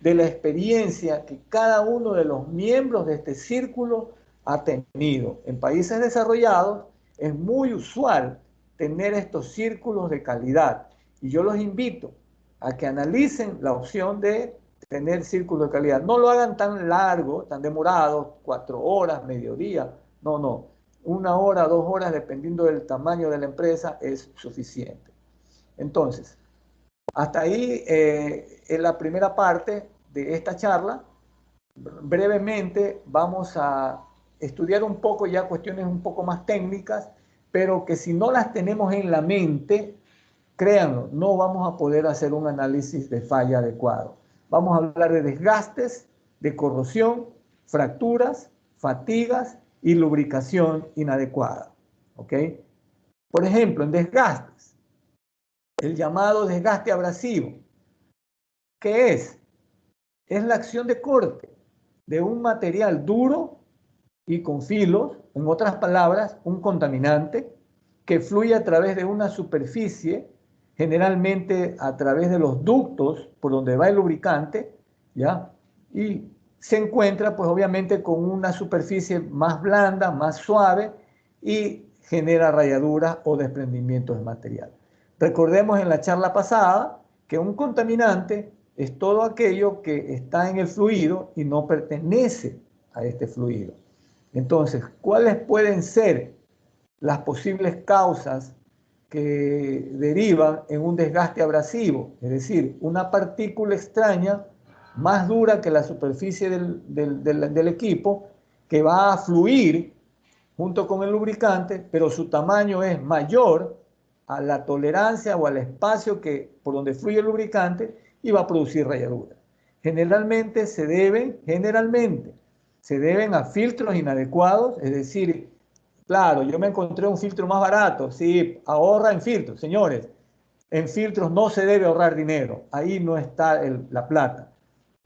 de la experiencia que cada uno de los miembros de este círculo ha tenido. En países desarrollados es muy usual tener estos círculos de calidad y yo los invito a que analicen la opción de tener círculos de calidad. No lo hagan tan largo, tan demorado, 4 horas, mediodía, no. 1 hora, 2 horas, dependiendo del tamaño de la empresa, es suficiente. Entonces, hasta ahí es la primera parte de esta charla. brevemente vamos a estudiar un poco ya cuestiones un poco más técnicas, pero que si no las tenemos en la mente, créanlo, no vamos a poder hacer un análisis de falla adecuado. Vamos a hablar de desgastes, de corrosión, fracturas, fatigas y lubricación inadecuada. ¿Ok? Por ejemplo, en desgastes, el llamado desgaste abrasivo. ¿Qué es? Es la acción de corte de un material duro y con filos, en otras palabras, un contaminante que fluye a través de una superficie, generalmente a través de los ductos por donde va el lubricante, ¿ya? Y se encuentra, pues obviamente, con una superficie más blanda, más suave y genera rayaduras o desprendimientos de material. Recordemos en la charla pasada que un contaminante es todo aquello que está en el fluido y no pertenece a este fluido. Entonces, ¿cuáles pueden ser las posibles causas que derivan en un desgaste abrasivo? Es decir, una partícula extraña más dura que la superficie del equipo que va a fluir junto con el lubricante, pero su tamaño es mayor a la tolerancia o al espacio por donde fluye el lubricante y va a producir rayaduras. Generalmente se deben a filtros inadecuados, es decir, claro, yo me encontré un filtro más barato, sí, ahorra en filtros, señores, en filtros no se debe ahorrar dinero, ahí no está la plata.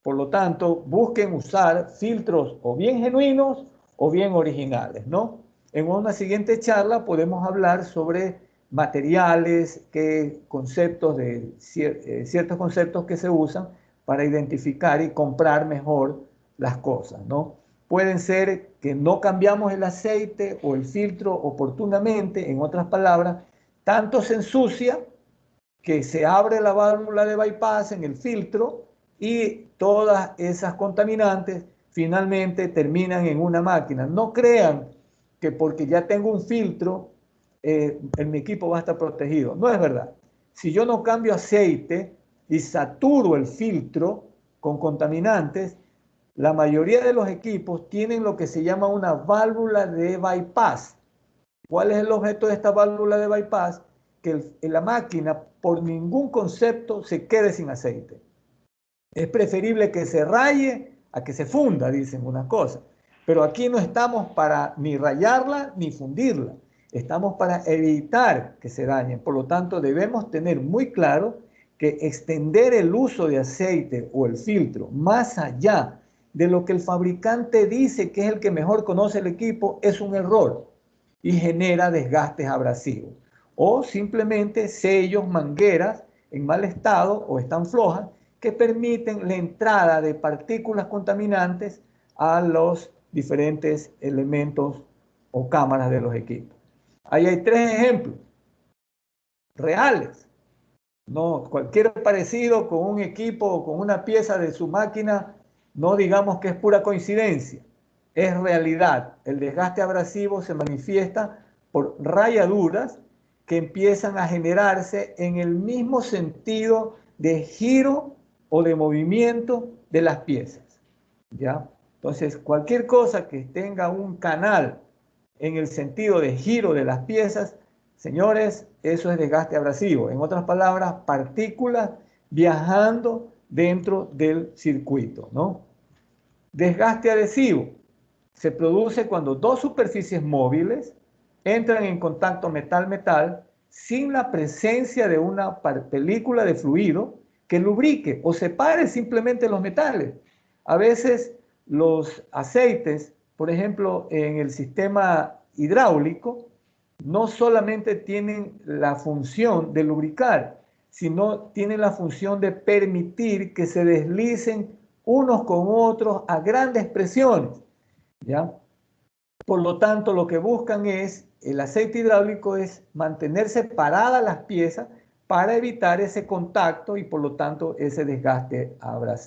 Por lo tanto, busquen usar filtros o bien genuinos o bien originales, ¿no? En una siguiente charla podemos hablar sobre materiales, ciertos conceptos que se usan para identificar y comprar mejor las cosas, ¿no? Pueden ser que no cambiamos el aceite o el filtro oportunamente, en otras palabras, tanto se ensucia que se abre la válvula de bypass en el filtro y todas esas contaminantes finalmente terminan en una máquina. No crean que porque ya tengo un filtro, en mi equipo va a estar protegido. No es verdad. Si yo no cambio aceite y saturo el filtro con contaminantes, la mayoría de los equipos tienen lo que se llama una válvula de bypass. ¿Cuál es el objeto de esta válvula de bypass? Que la máquina por ningún concepto se quede sin aceite. Es preferible que se raye a que se funda, dicen una cosa. Pero aquí no estamos para ni rayarla ni fundirla. Estamos para evitar que se dañen. Por lo tanto, debemos tener muy claro que extender el uso de aceite o el filtro más allá de lo que el fabricante dice que es el que mejor conoce el equipo es un error y genera desgastes abrasivos. O simplemente sellos, mangueras en mal estado o están flojas que permiten la entrada de partículas contaminantes a los diferentes elementos o cámaras de los equipos. Ahí hay tres ejemplos reales. No, cualquier parecido con un equipo o con una pieza de su máquina, no digamos que es pura coincidencia, es realidad. El desgaste abrasivo se manifiesta por rayaduras que empiezan a generarse en el mismo sentido de giro o de movimiento de las piezas. ¿Ya? Entonces, cualquier cosa que tenga un canal en el sentido de giro de las piezas, señores, eso es desgaste abrasivo. En otras palabras, partículas viajando dentro del circuito, ¿no? Desgaste adhesivo se produce cuando dos superficies móviles entran en contacto metal-metal sin la presencia de una película de fluido que lubrique o separe simplemente los metales. A veces los aceites, por ejemplo, en el sistema hidráulico, no solamente tienen la función de lubricar, sino tienen la función de permitir que se deslicen unos con otros a grandes presiones, ¿ya? Por lo tanto, lo que buscan es, el aceite hidráulico es mantener separadas las piezas para evitar ese contacto y por lo tanto ese desgaste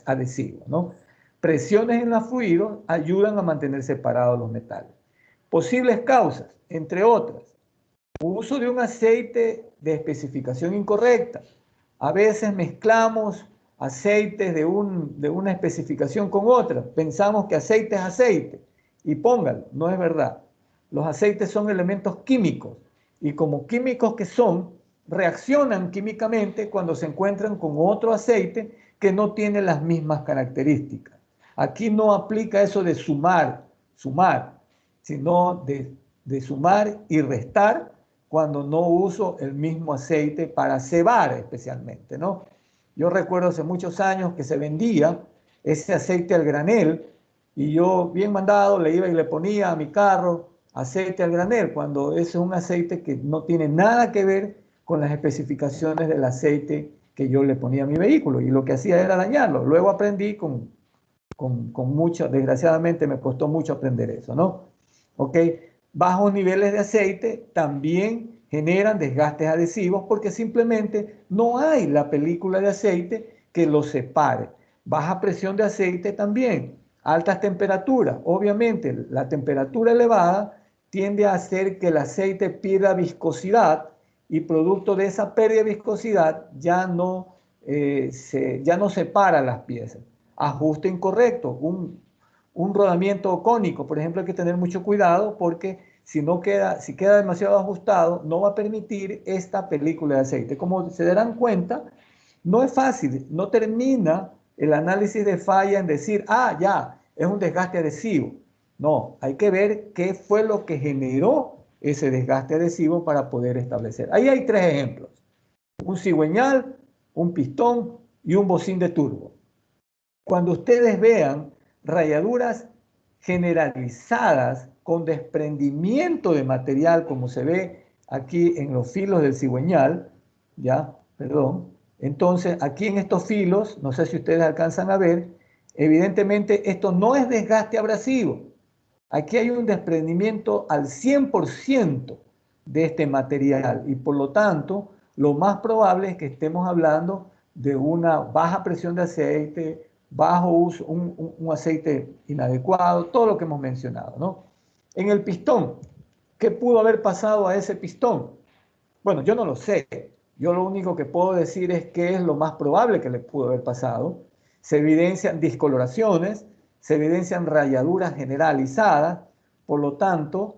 adhesivo, ¿no? Presiones en los fluidos ayudan a mantener separados los metales. Posibles causas, entre otras, uso de un aceite de especificación incorrecta. A veces mezclamos aceites de una especificación con otra. Pensamos que aceite es aceite y póngalo, no es verdad. Los aceites son elementos químicos y como químicos que son, reaccionan químicamente cuando se encuentran con otro aceite que no tiene las mismas características. Aquí no aplica eso de sumar, sino de sumar y restar cuando no uso el mismo aceite para cebar especialmente, ¿no? Yo recuerdo hace muchos años que se vendía ese aceite al granel y yo bien mandado le iba y le ponía a mi carro aceite al granel, cuando ese es un aceite que no tiene nada que ver con las especificaciones del aceite que yo le ponía a mi vehículo y lo que hacía era dañarlo. Luego aprendí con mucho, desgraciadamente me costó mucho aprender eso, ¿no? ¿Ok? Bajos niveles de aceite también generan desgastes adhesivos porque simplemente no hay la película de aceite que los separe. Baja presión de aceite también. Altas temperaturas. Obviamente, la temperatura elevada tiende a hacer que el aceite pierda viscosidad y producto de esa pérdida de viscosidad ya no separa las piezas. Ajuste incorrecto. Un rodamiento cónico, por ejemplo, hay que tener mucho cuidado porque si queda demasiado ajustado, no va a permitir esta película de aceite. Como se darán cuenta, no es fácil, no termina el análisis de falla en decir, ya, es un desgaste adhesivo. No, hay que ver qué fue lo que generó ese desgaste adhesivo para poder establecer. Ahí hay 3 ejemplos: un cigüeñal, un pistón y un bocín de turbo. Cuando ustedes vean rayaduras generalizadas con desprendimiento de material, como se ve aquí en los filos del cigüeñal, entonces aquí en estos filos, no sé si ustedes alcanzan a ver, evidentemente esto no es desgaste abrasivo. Aquí hay un desprendimiento al 100% de este material y por lo tanto, lo más probable es que estemos hablando de una baja presión de aceite, bajo uso, un aceite inadecuado, todo lo que hemos mencionado, ¿no? En el pistón, ¿qué pudo haber pasado a ese pistón? Bueno, yo no lo sé. Yo lo único que puedo decir es que es lo más probable que le pudo haber pasado. Se evidencian discoloraciones, se evidencian rayaduras generalizadas, por lo tanto,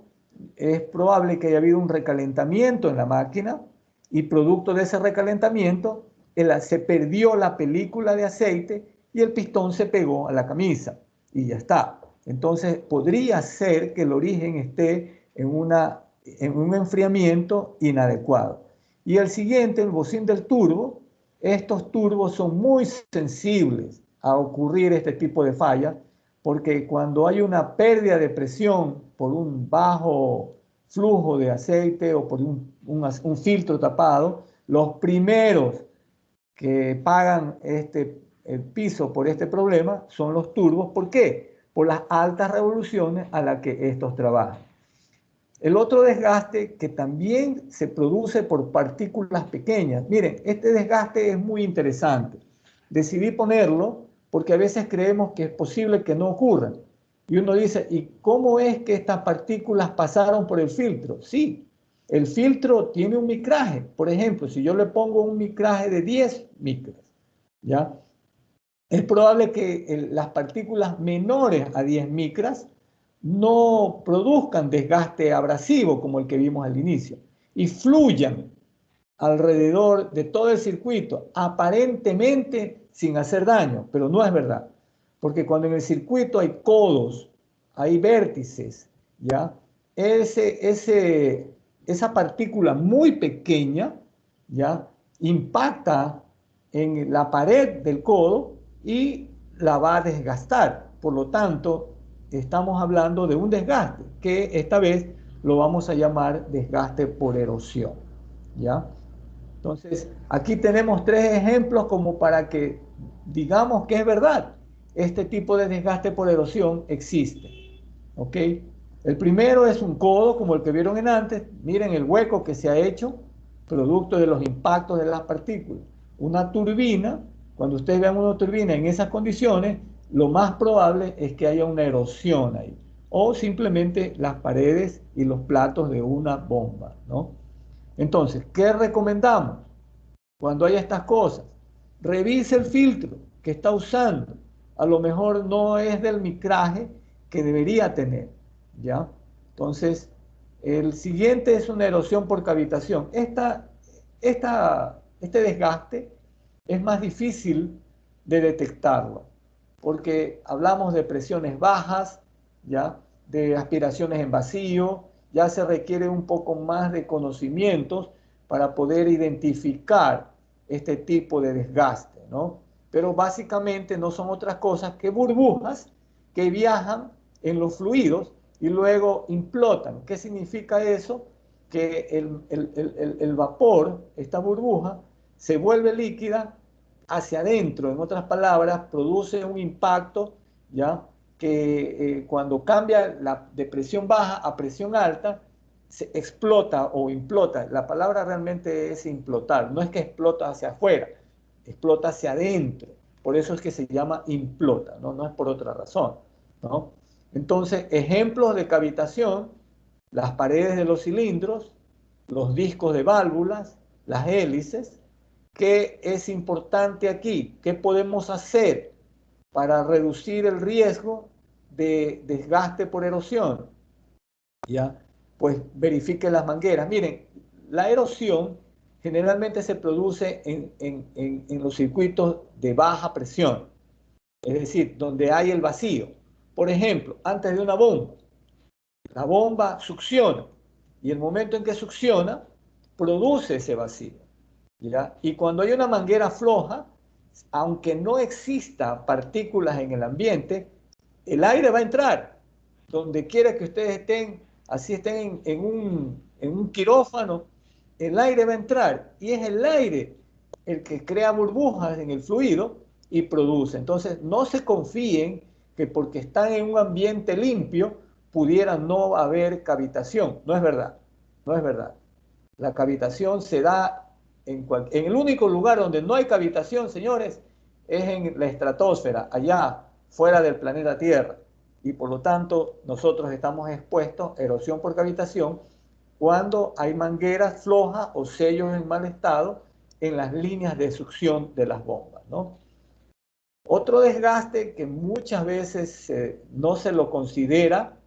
es probable que haya habido un recalentamiento en la máquina y producto de ese recalentamiento se perdió la película de aceite y el pistón se pegó a la camisa y ya está. Entonces podría ser que el origen esté en un enfriamiento inadecuado. Y el siguiente, el bocín del turbo. Estos turbos son muy sensibles a ocurrir este tipo de falla porque cuando hay una pérdida de presión por un bajo flujo de aceite o por un filtro tapado, los primeros que pagan el piso por este problema son los turbos. ¿Por qué? Por las altas revoluciones a las que estos trabajan. El otro desgaste que también se produce por partículas pequeñas. Miren, este desgaste es muy interesante. Decidí ponerlo porque a veces creemos que es posible que no ocurra. Y uno dice, ¿y cómo es que estas partículas pasaron por el filtro? Sí, el filtro tiene un micraje. Por ejemplo, si yo le pongo un micraje de 10 micras, ¿ya? Es probable que las partículas menores a 10 micras no produzcan desgaste abrasivo como el que vimos al inicio y fluyan alrededor de todo el circuito, aparentemente sin hacer daño, pero no es verdad. Porque cuando en el circuito hay codos, hay vértices, ¿ya? Esa partícula muy pequeña, ¿ya? Impacta en la pared del codo y la va a desgastar. Por lo tanto, estamos hablando de un desgaste que esta vez lo vamos a llamar desgaste por erosión, ¿ya? Entonces, aquí tenemos 3 ejemplos como para que digamos que es verdad. Este tipo de desgaste por erosión existe, ¿ok? El primero es un codo como el que vieron en antes. Miren el hueco que se ha hecho producto de los impactos de las partículas. Una turbina, cuando ustedes vean una turbina en esas condiciones, lo más probable es que haya una erosión ahí. O simplemente las paredes y los platos de una bomba, ¿no? Entonces, ¿qué recomendamos cuando hay estas cosas? revise el filtro que está usando. A lo mejor no es del micraje que debería tener, ¿ya? Entonces, el siguiente es una erosión por cavitación. Este desgaste es más difícil de detectarlo, porque hablamos de presiones bajas, ¿ya? De aspiraciones en vacío, ya se requiere un poco más de conocimientos para poder identificar este tipo de desgaste, ¿no? Pero básicamente no son otras cosas que burbujas que viajan en los fluidos y luego implotan. ¿Qué significa eso? Que el vapor, esta burbuja, se vuelve líquida hacia adentro. En otras palabras, produce un impacto, ¿ya? Que cuando cambia de presión baja a presión alta, se explota o implota. La palabra realmente es implotar. No es que explota hacia afuera, explota hacia adentro. Por eso es que se llama implota, ¿no? No es por otra razón, ¿no? Entonces, ejemplos de cavitación: las paredes de los cilindros, los discos de válvulas, las hélices. ¿Qué es importante aquí? ¿Qué podemos hacer para reducir el riesgo de desgaste por erosión? ¿Ya? Pues verifique las mangueras. Miren, la erosión generalmente se produce en los circuitos de baja presión, es decir, donde hay el vacío. Por ejemplo, antes de una bomba, la bomba succiona y el momento en que succiona, produce ese vacío, ¿ya? Y cuando hay una manguera floja, aunque no exista partículas en el ambiente, el aire va a entrar. Donde quiera que ustedes estén, así estén en un quirófano, el aire va a entrar. Y es el aire el que crea burbujas en el fluido y produce. Entonces, no se confíen que porque están en un ambiente limpio, pudiera no haber cavitación. No es verdad. No es verdad. La cavitación se da en el único lugar donde no hay cavitación, señores, es en la estratosfera, allá fuera del planeta Tierra. Y por lo tanto, nosotros estamos expuestos a erosión por cavitación cuando hay mangueras flojas o sellos en mal estado en las líneas de succión de las bombas, ¿no? Otro desgaste que muchas veces no se lo considera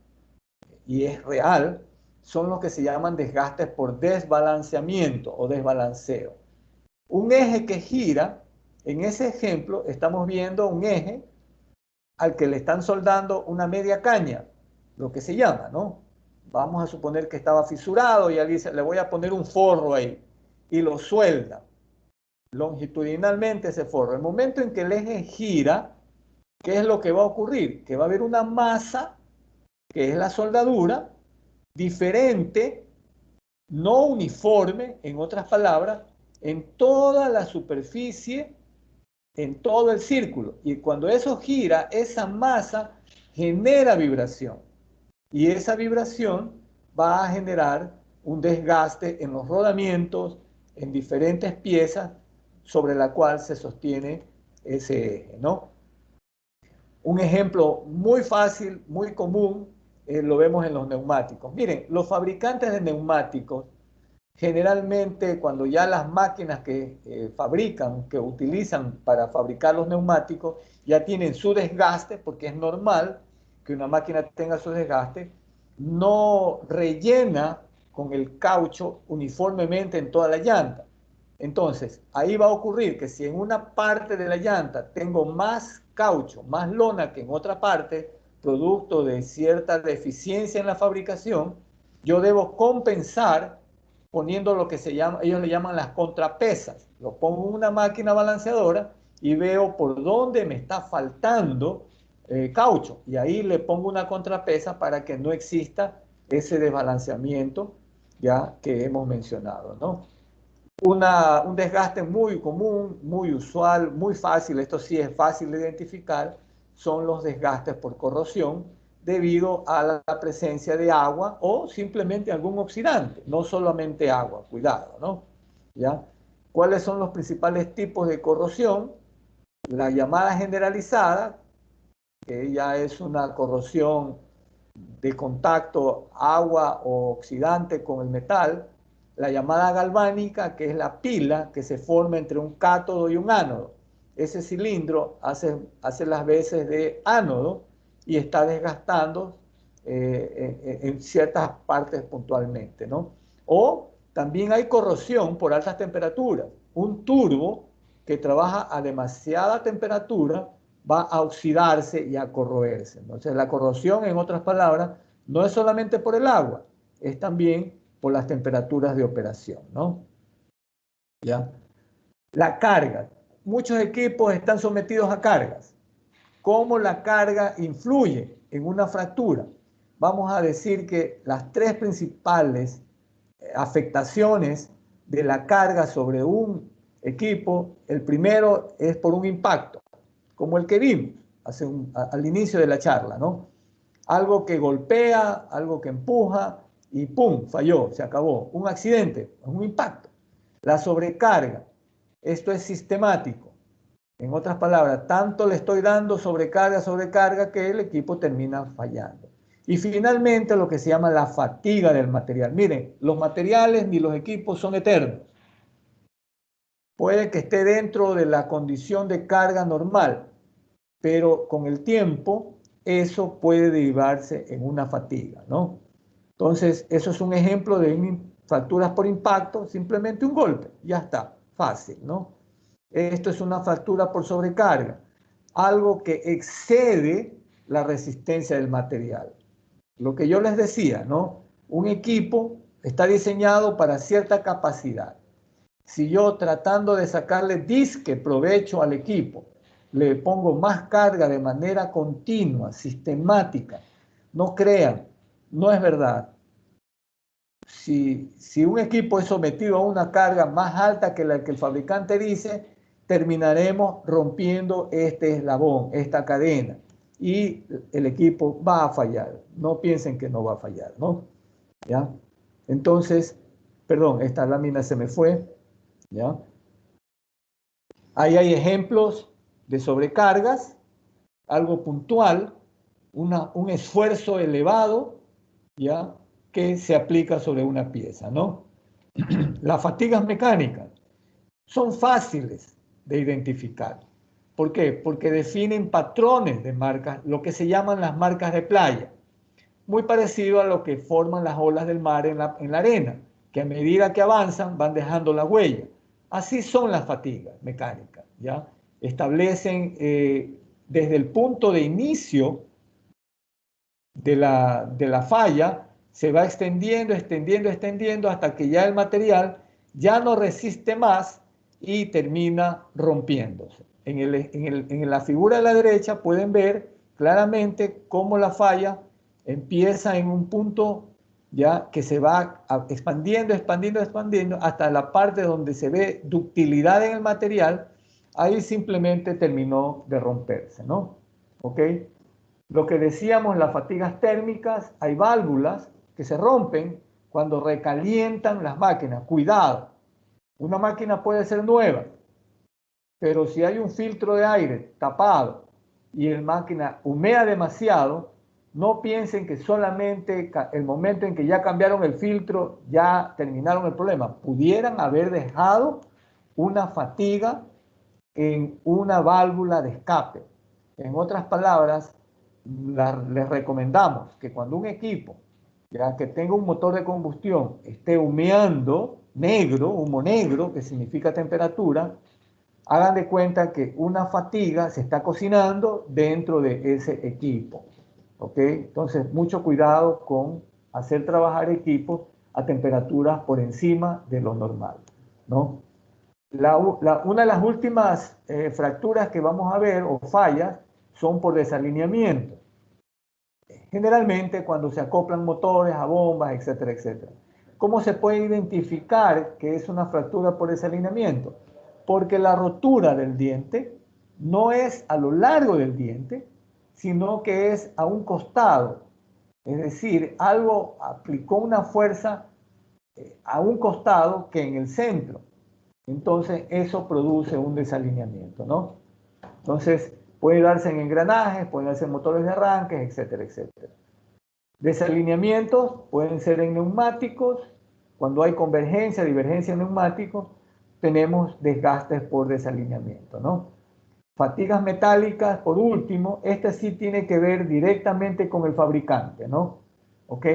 y es real, son los que se llaman desgastes por desbalanceamiento o desbalanceo. Un eje que gira, en ese ejemplo estamos viendo un eje al que le están soldando una media caña, lo que se llama, ¿no? Vamos a suponer que estaba fisurado y alguien dice, le voy a poner un forro ahí, y lo suelda longitudinalmente ese forro. El momento en que el eje gira, ¿qué es lo que va a ocurrir? Que va a haber una masa, que es la soldadura, diferente, no uniforme, en otras palabras, en toda la superficie, en todo el círculo. Y cuando eso gira, esa masa genera vibración. Y esa vibración va a generar un desgaste en los rodamientos, en diferentes piezas sobre la cual se sostiene ese eje, ¿no? Un ejemplo muy fácil, muy común, lo vemos en los neumáticos. Miren, los fabricantes de neumáticos, generalmente cuando ya las máquinas que fabrican, que utilizan para fabricar los neumáticos, ya tienen su desgaste, porque es normal que una máquina tenga su desgaste, no rellena con el caucho uniformemente en toda la llanta. Entonces, ahí va a ocurrir que si en una parte de la llanta tengo más caucho, más lona que en otra parte, producto de cierta deficiencia en la fabricación, yo debo compensar poniendo lo que se llama, ellos le llaman las contrapesas. Lo pongo en una máquina balanceadora y veo por dónde me está faltando caucho. Y ahí le pongo una contrapesa para que no exista ese desbalanceamiento ya que hemos mencionado, ¿no? Un desgaste muy común, muy usual, muy fácil, esto sí es fácil de identificar, son los desgastes por corrosión debido a la presencia de agua o simplemente algún oxidante, no solamente agua, cuidado, ¿no? ¿Ya? ¿Cuáles son los principales tipos de corrosión? La llamada generalizada, que ya es una corrosión de contacto agua o oxidante con el metal, la llamada galvánica, que es la pila que se forma entre un cátodo y un ánodo. ese cilindro hace las veces de ánodo y está desgastando en ciertas partes puntualmente, ¿no? O también hay corrosión por altas temperaturas. Un turbo que trabaja a demasiada temperatura va a oxidarse y a corroerse. Entonces, la corrosión, en otras palabras, no es solamente por el agua, es también por las temperaturas de operación, ¿no? ¿Ya? La carga. Muchos equipos están sometidos a cargas. ¿Cómo la carga influye en una fractura? Vamos a decir que las tres principales afectaciones de la carga sobre un equipo, el primero es por un impacto, como el que vimos al inicio de la charla, ¿no? Algo que golpea, algo que empuja y ¡pum! Falló, se acabó. Un accidente, un impacto. La sobrecarga, esto es sistemático. En otras palabras, tanto le estoy dando sobrecarga, que el equipo termina fallando. Y finalmente lo que se llama la fatiga del material. Miren, los materiales ni los equipos son eternos. Puede que esté dentro de la condición de carga normal, pero con el tiempo eso puede derivarse en una fatiga, ¿no? Entonces, eso es un ejemplo de fracturas por impacto, simplemente un golpe, ya está, fácil, ¿no? Esto es una fractura por sobrecarga, algo que excede la resistencia del material. Lo que yo les decía, ¿no? Un equipo está diseñado para cierta capacidad. Si yo, tratando de sacarle disque provecho al equipo, le pongo más carga de manera continua, sistemática, no crean, no es verdad. Si un equipo es sometido a una carga más alta que la que el fabricante dice, terminaremos rompiendo este eslabón, esta cadena, y el equipo va a fallar. No piensen que no va a fallar, ¿no? ¿Ya? Entonces, perdón, esta lámina se me fue, ¿ya? Ahí hay ejemplos de sobrecargas, algo puntual, un esfuerzo elevado, ¿ya? Que se aplica sobre una pieza, ¿no? Las fatigas mecánicas son fáciles de identificar. ¿Por qué? Porque definen patrones de marcas, lo que se llaman las marcas de playa, muy parecido a lo que forman las olas del mar en la arena, que a medida que avanzan van dejando la huella. Así son las fatigas mecánicas, ¿ya? Establecen desde el punto de inicio de la falla, se va extendiendo hasta que ya el material ya no resiste más y termina rompiéndose. En la figura de la derecha pueden ver claramente cómo la falla empieza en un punto ya que se va expandiendo hasta la parte donde se ve ductilidad en el material. Ahí simplemente terminó de romperse, ¿no? ¿Ok? Lo que decíamos, las fatigas térmicas, hay válvulas que se rompen cuando recalientan las máquinas. Cuidado, una máquina puede ser nueva, pero si hay un filtro de aire tapado y la máquina humea demasiado, no piensen que solamente el momento en que ya cambiaron el filtro ya terminaron el problema. Pudieran haber dejado una fatiga en una válvula de escape. En otras palabras, les recomendamos que cuando un equipo, ya que tenga un motor de combustión, esté humeando negro, humo negro, que significa temperatura, hagan de cuenta que una fatiga se está cocinando dentro de ese equipo. ¿Ok? Entonces, mucho cuidado con hacer trabajar equipos a temperaturas por encima de lo normal, ¿no? Una de las últimas fracturas que vamos a ver, o fallas, son por desalineamiento. Generalmente cuando se acoplan motores a bombas, etcétera, etcétera. ¿Cómo se puede identificar que es una fractura por desalineamiento? Porque la rotura del diente no es a lo largo del diente, sino que es a un costado. Es decir, algo aplicó una fuerza a un costado que en el centro. Entonces, eso produce un desalineamiento, ¿no? Entonces, puede darse en engranajes, pueden darse en motores de arranques, etcétera, etcétera. Desalineamientos pueden ser en neumáticos. Cuando hay convergencia, divergencia en neumáticos, tenemos desgastes por desalineamiento, ¿no? fatigas metálicas, por último, este sí tiene que ver directamente con el fabricante, ¿no? ¿Ok?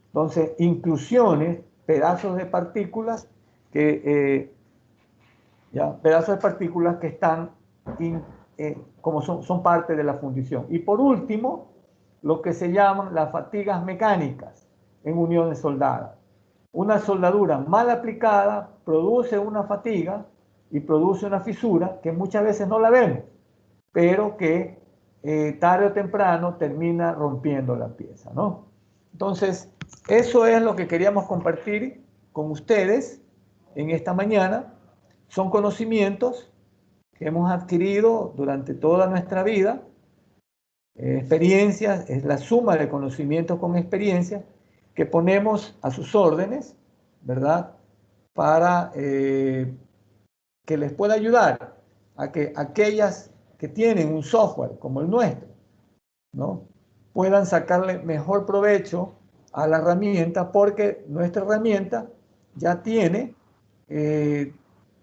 Entonces, inclusiones, pedazos de partículas pedazos de partículas que están como son parte de la fundición. Y por último, lo que se llaman las fatigas mecánicas en uniones soldadas. Una soldadura mal aplicada produce una fatiga y produce una fisura que muchas veces no la vemos, pero que tarde o temprano termina rompiendo la pieza, ¿no? Entonces, eso es lo que queríamos compartir con ustedes en esta mañana. Son conocimientos que hemos adquirido durante toda nuestra vida, experiencias, es la suma de conocimientos con experiencias que ponemos a sus órdenes, ¿verdad? Para que les pueda ayudar a que aquellas que tienen un software como el nuestro, ¿no? Puedan sacarle mejor provecho a la herramienta, porque nuestra herramienta ya tiene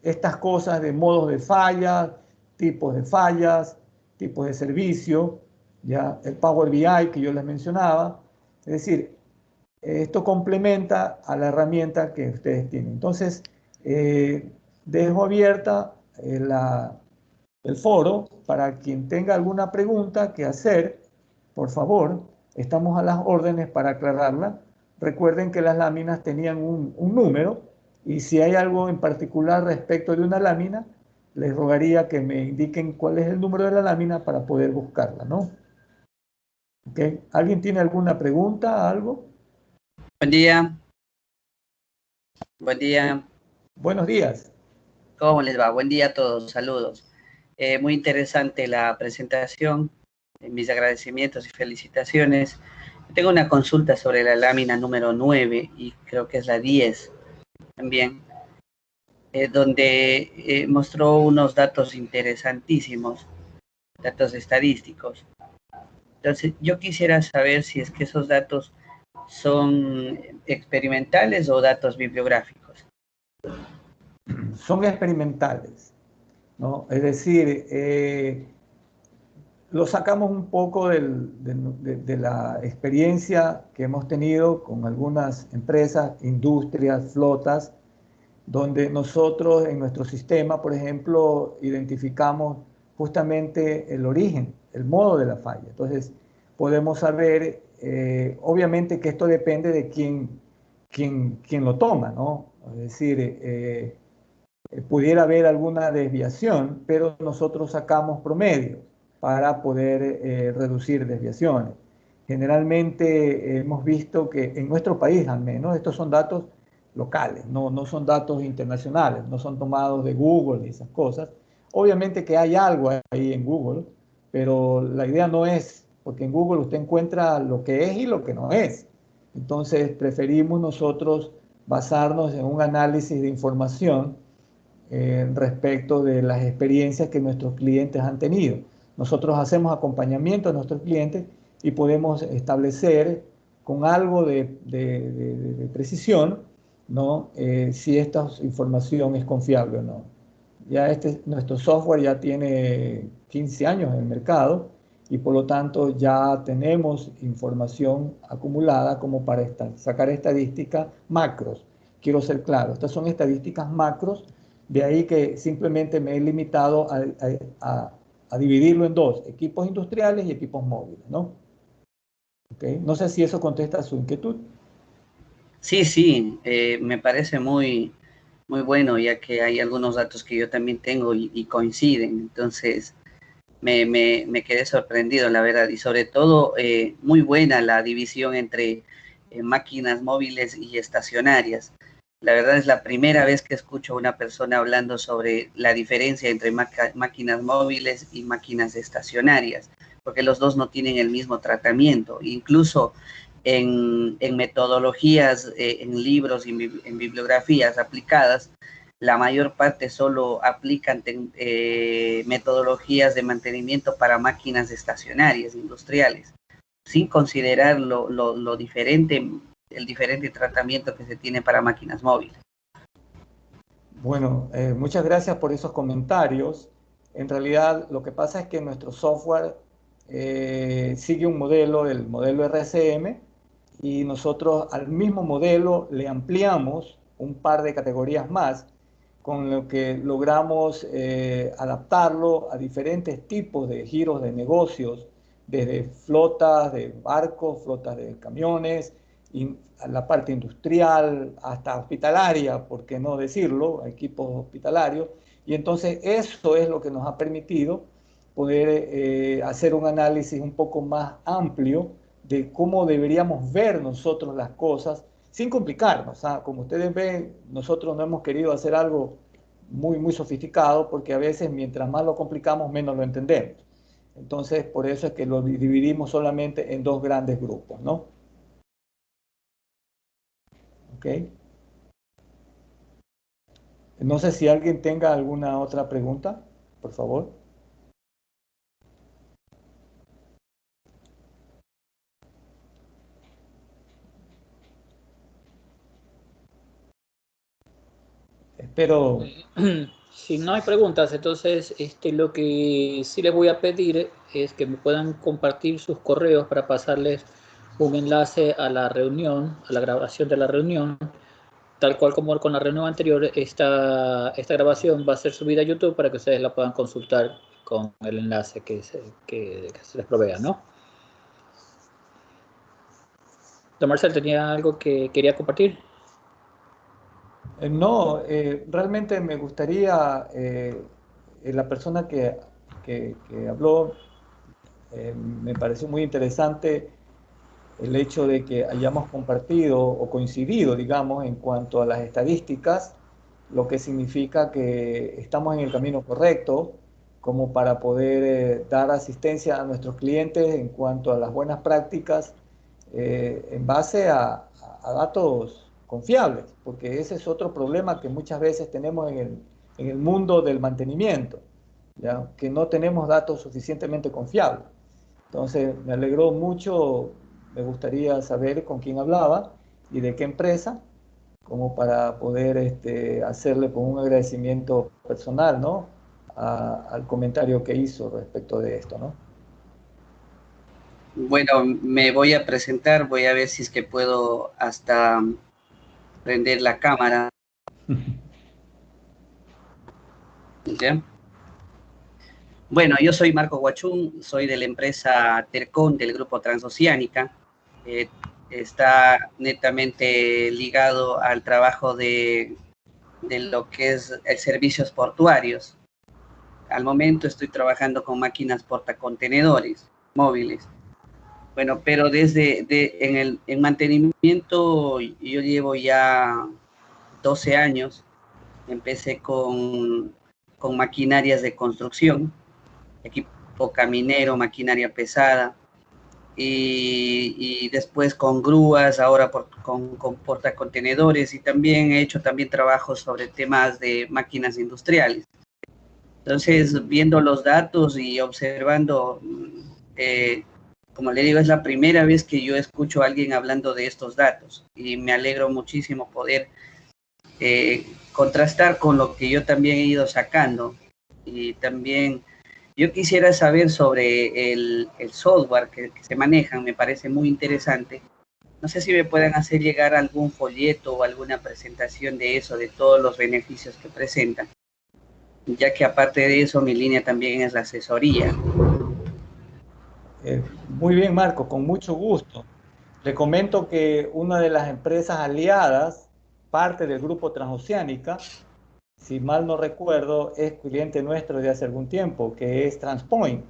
estas cosas de modos de fallas, tipos de servicio, ya el Power BI que yo les mencionaba. Es decir, esto complementa a la herramienta que ustedes tienen. Entonces, dejo abierta el foro para quien tenga alguna pregunta que hacer. Por favor, estamos a las órdenes para aclararla. Recuerden que las láminas tenían un número, y si hay algo en particular respecto de una lámina, les rogaría que me indiquen cuál es el número de la lámina para poder buscarla, ¿no? ¿Okay? ¿Alguien tiene alguna pregunta, algo? Buen día. Buen día. Buenos días. ¿Cómo les va? Buen día a todos. Saludos. Muy interesante la presentación. Mis agradecimientos y felicitaciones. Tengo una consulta sobre la lámina número 9 y creo que es la 10 también, donde mostró unos datos interesantísimos, datos estadísticos. Entonces, yo quisiera saber si es que esos datos son experimentales o datos bibliográficos. Son experimentales, ¿no? Es decir, lo sacamos un poco de la experiencia que hemos tenido con algunas empresas, industrias, flotas, donde nosotros en nuestro sistema, por ejemplo, identificamos justamente el origen, el modo de la falla. Entonces, podemos saber, obviamente que esto depende de quién lo toma, ¿no? Es decir, pudiera haber alguna desviación, pero nosotros sacamos promedios para poder reducir desviaciones. Generalmente hemos visto que en nuestro país al menos estos son datos locales, no son datos internacionales, no son tomados de Google y esas cosas. Obviamente que hay algo ahí en Google, pero la idea no es, porque en Google usted encuentra lo que es y lo que no es. Entonces preferimos nosotros basarnos en un análisis de información respecto de las experiencias que nuestros clientes han tenido. Nosotros hacemos acompañamiento a nuestros clientes y podemos establecer con algo de precisión, ¿no? Si esta información es confiable o no. Ya nuestro software ya tiene 15 años en el mercado y por lo tanto ya tenemos información acumulada como para sacar estadísticas macros. Quiero ser claro, estas son estadísticas macros, de ahí que simplemente me he limitado a dividirlo en dos, equipos industriales y equipos móviles, ¿no? ¿Okay? No sé si eso contesta a su inquietud. Sí, me parece muy bueno, ya que hay algunos datos que yo también tengo y coinciden. Entonces, me quedé sorprendido, la verdad, y sobre todo muy buena la división entre máquinas móviles y estacionarias. La verdad es la primera vez que escucho a una persona hablando sobre la diferencia entre máquinas móviles y máquinas estacionarias, porque los dos no tienen el mismo tratamiento. Incluso en metodologías, en libros y en bibliografías aplicadas, la mayor parte solo aplican metodologías de mantenimiento para máquinas estacionarias, industriales, sin considerar lo diferente, el diferente tratamiento que se tiene para máquinas móviles. Bueno, muchas gracias por esos comentarios. En realidad, lo que pasa es que nuestro software sigue un modelo, el modelo RCM, y nosotros al mismo modelo le ampliamos un par de categorías más, con lo que logramos adaptarlo a diferentes tipos de giros de negocios, desde flotas de barcos, flotas de camiones, y a la parte industrial, hasta hospitalaria, por qué no decirlo, equipos hospitalarios. Y entonces eso es lo que nos ha permitido poder hacer un análisis un poco más amplio de cómo deberíamos ver nosotros las cosas sin complicarnos. ¿Ah? Como ustedes ven, nosotros no hemos querido hacer algo muy sofisticado porque a veces mientras más lo complicamos, menos lo entendemos. Entonces, por eso es que lo dividimos solamente en dos grandes grupos, ¿no? ¿Ok? No sé si alguien tenga alguna otra pregunta, por favor. Espero. Si no hay preguntas, entonces lo que sí les voy a pedir es que me puedan compartir sus correos para pasarles un enlace a la reunión, a la grabación de la reunión, tal cual como con la reunión anterior. Esta grabación va a ser subida a YouTube para que ustedes la puedan consultar con el enlace que se les provea, ¿no? Don Marcel, ¿tenía algo que quería compartir? No, realmente me gustaría, la persona que habló, me pareció muy interesante el hecho de que hayamos compartido o coincidido, digamos, en cuanto a las estadísticas, lo que significa que estamos en el camino correcto como para poder dar asistencia a nuestros clientes en cuanto a las buenas prácticas en base a datos confiables, porque ese es otro problema que muchas veces tenemos en el mundo del mantenimiento, ¿ya? Que no tenemos datos suficientemente confiables. Entonces, me alegró mucho, me gustaría saber con quién hablaba y de qué empresa, como para poder hacerle con un agradecimiento personal, ¿no? Al comentario que hizo respecto de esto, ¿no? Bueno, me voy a presentar, voy a ver si es que puedo hasta prender la cámara. ¿Ya? Bueno, yo soy Marco Guachún, soy de la empresa Tercon del grupo Transoceánica. Está netamente ligado al trabajo de lo que es el servicios portuarios. Al momento estoy trabajando con máquinas portacontenedores móviles. Bueno, pero en mantenimiento yo llevo ya 12 años. Empecé con maquinarias de construcción, equipo caminero, maquinaria pesada, y después con grúas, ahora con portacontenedores, y también he hecho también trabajos sobre temas de máquinas industriales. Entonces, viendo los datos y observando, como le digo, es la primera vez que yo escucho a alguien hablando de estos datos y me alegro muchísimo poder contrastar con lo que yo también he ido sacando. Y también yo quisiera saber sobre el software que se manejan, me parece muy interesante. No sé si me pueden hacer llegar algún folleto o alguna presentación de eso, de todos los beneficios que presentan, ya que aparte de eso mi línea también es la asesoría. Muy bien, Marco, con mucho gusto. Le comento que una de las empresas aliadas, parte del grupo Transoceánica, si mal no recuerdo, es cliente nuestro de hace algún tiempo, que es Transpoint,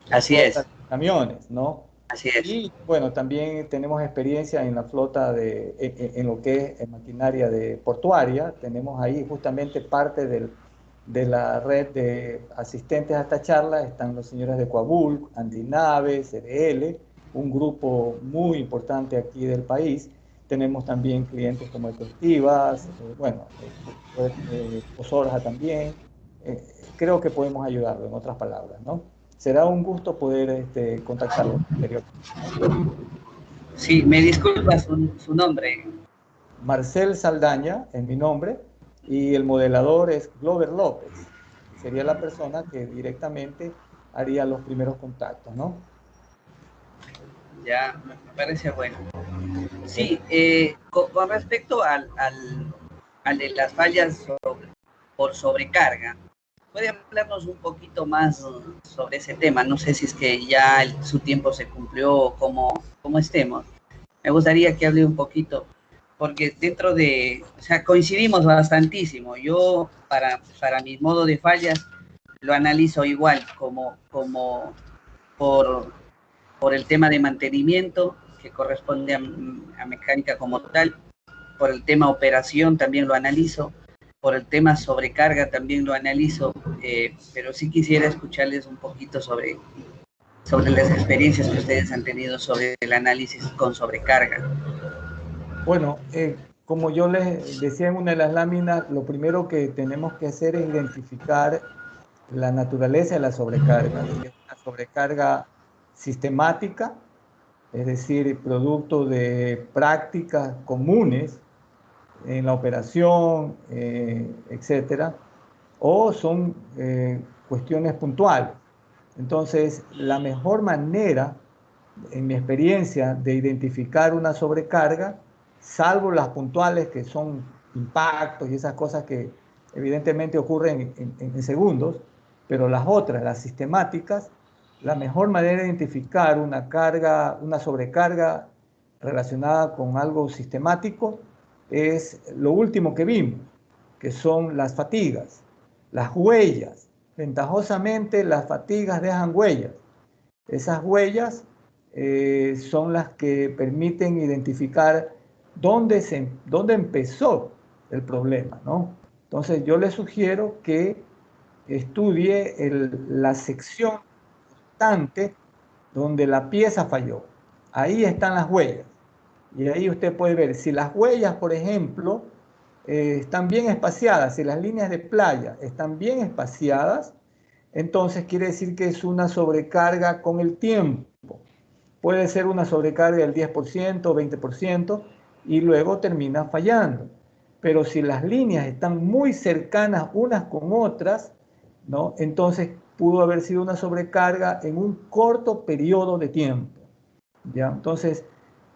la Así flota es, de camiones, ¿no? así es. Y bueno, también tenemos experiencia en la flota en lo que es maquinaria de portuaria. Tenemos ahí justamente parte de la red de asistentes a esta charla. Están los señores de Coabul, Andinave, CDL, un grupo muy importante aquí del país. Tenemos también clientes como Efectivas, bueno, Osorja también. Creo que podemos ayudarlo, en otras palabras, ¿no? Será un gusto poder contactarlo posteriormente, ¿no? Sí, me disculpa su nombre. Marcel Saldaña es mi nombre y el modelador es Glover López. sería la persona que directamente haría los primeros contactos, ¿no? Ya, me parece bueno. Sí, con respecto al de las fallas por sobrecarga, ¿puede hablarnos un poquito más sobre ese tema? No sé si es que ya su tiempo se cumplió o cómo estemos. Me gustaría que hable un poquito, porque dentro de, o sea, coincidimos bastantísimo. Yo, para mi modo de fallas, lo analizo igual, como por, por el tema de mantenimiento, que corresponde a mecánica como tal, por el tema operación también lo analizo, por el tema sobrecarga también lo analizo, pero sí quisiera escucharles un poquito sobre las experiencias que ustedes han tenido sobre el análisis con sobrecarga. Bueno, como yo les decía en una de las láminas, lo primero que tenemos que hacer es identificar la naturaleza de la sobrecarga. Si es una sobrecarga sistemática, es decir, producto de prácticas comunes en la operación, etcétera, o son cuestiones puntuales. Entonces, la mejor manera, en mi experiencia, de identificar una sobrecarga, salvo las puntuales que son impactos y esas cosas que evidentemente ocurren en segundos, pero las otras, las sistemáticas, la mejor manera de identificar una carga, una sobrecarga relacionada con algo sistemático es lo último que vimos, que son las fatigas, las huellas. Ventajosamente, las fatigas dejan huellas. Esas huellas son las que permiten identificar dónde empezó el problema, ¿no? Entonces, yo le sugiero que estudie la sección constante donde la pieza falló. Ahí están las huellas. Y ahí usted puede ver si las huellas, por ejemplo, están bien espaciadas, si las líneas de playa están bien espaciadas, entonces quiere decir que es una sobrecarga con el tiempo. Puede ser una sobrecarga del 10%, 20%, y luego termina fallando. Pero si las líneas están muy cercanas unas con otras, ¿no? Entonces pudo haber sido una sobrecarga en un corto periodo de tiempo. ¿Ya? Entonces,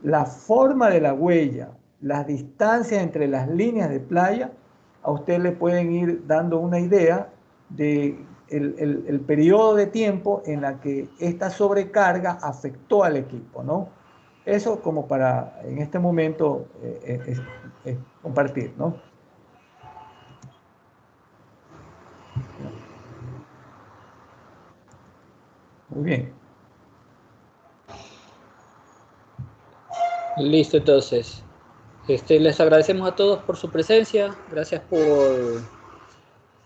la forma de la huella, las distancias entre las líneas de playa, a usted le pueden ir dando una idea de el periodo de tiempo en la que esta sobrecarga afectó al equipo, ¿no? Eso como para en este momento compartir, ¿no? Muy bien. Listo, entonces. Les agradecemos a todos por su presencia. Gracias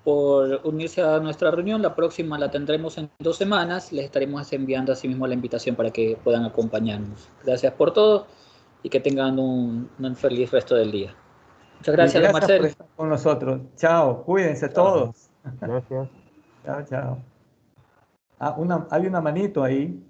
por unirse a nuestra reunión. La próxima la tendremos en 2 semanas. Les estaremos enviando asimismo la invitación para que puedan acompañarnos. Gracias por todo y que tengan un feliz resto del día. Muchas Y gracias, don gracias por Marcel. estar con nosotros. Chao, cuídense Chao. todos. Gracias. Chao, chao. Ah, hay una manito ahí.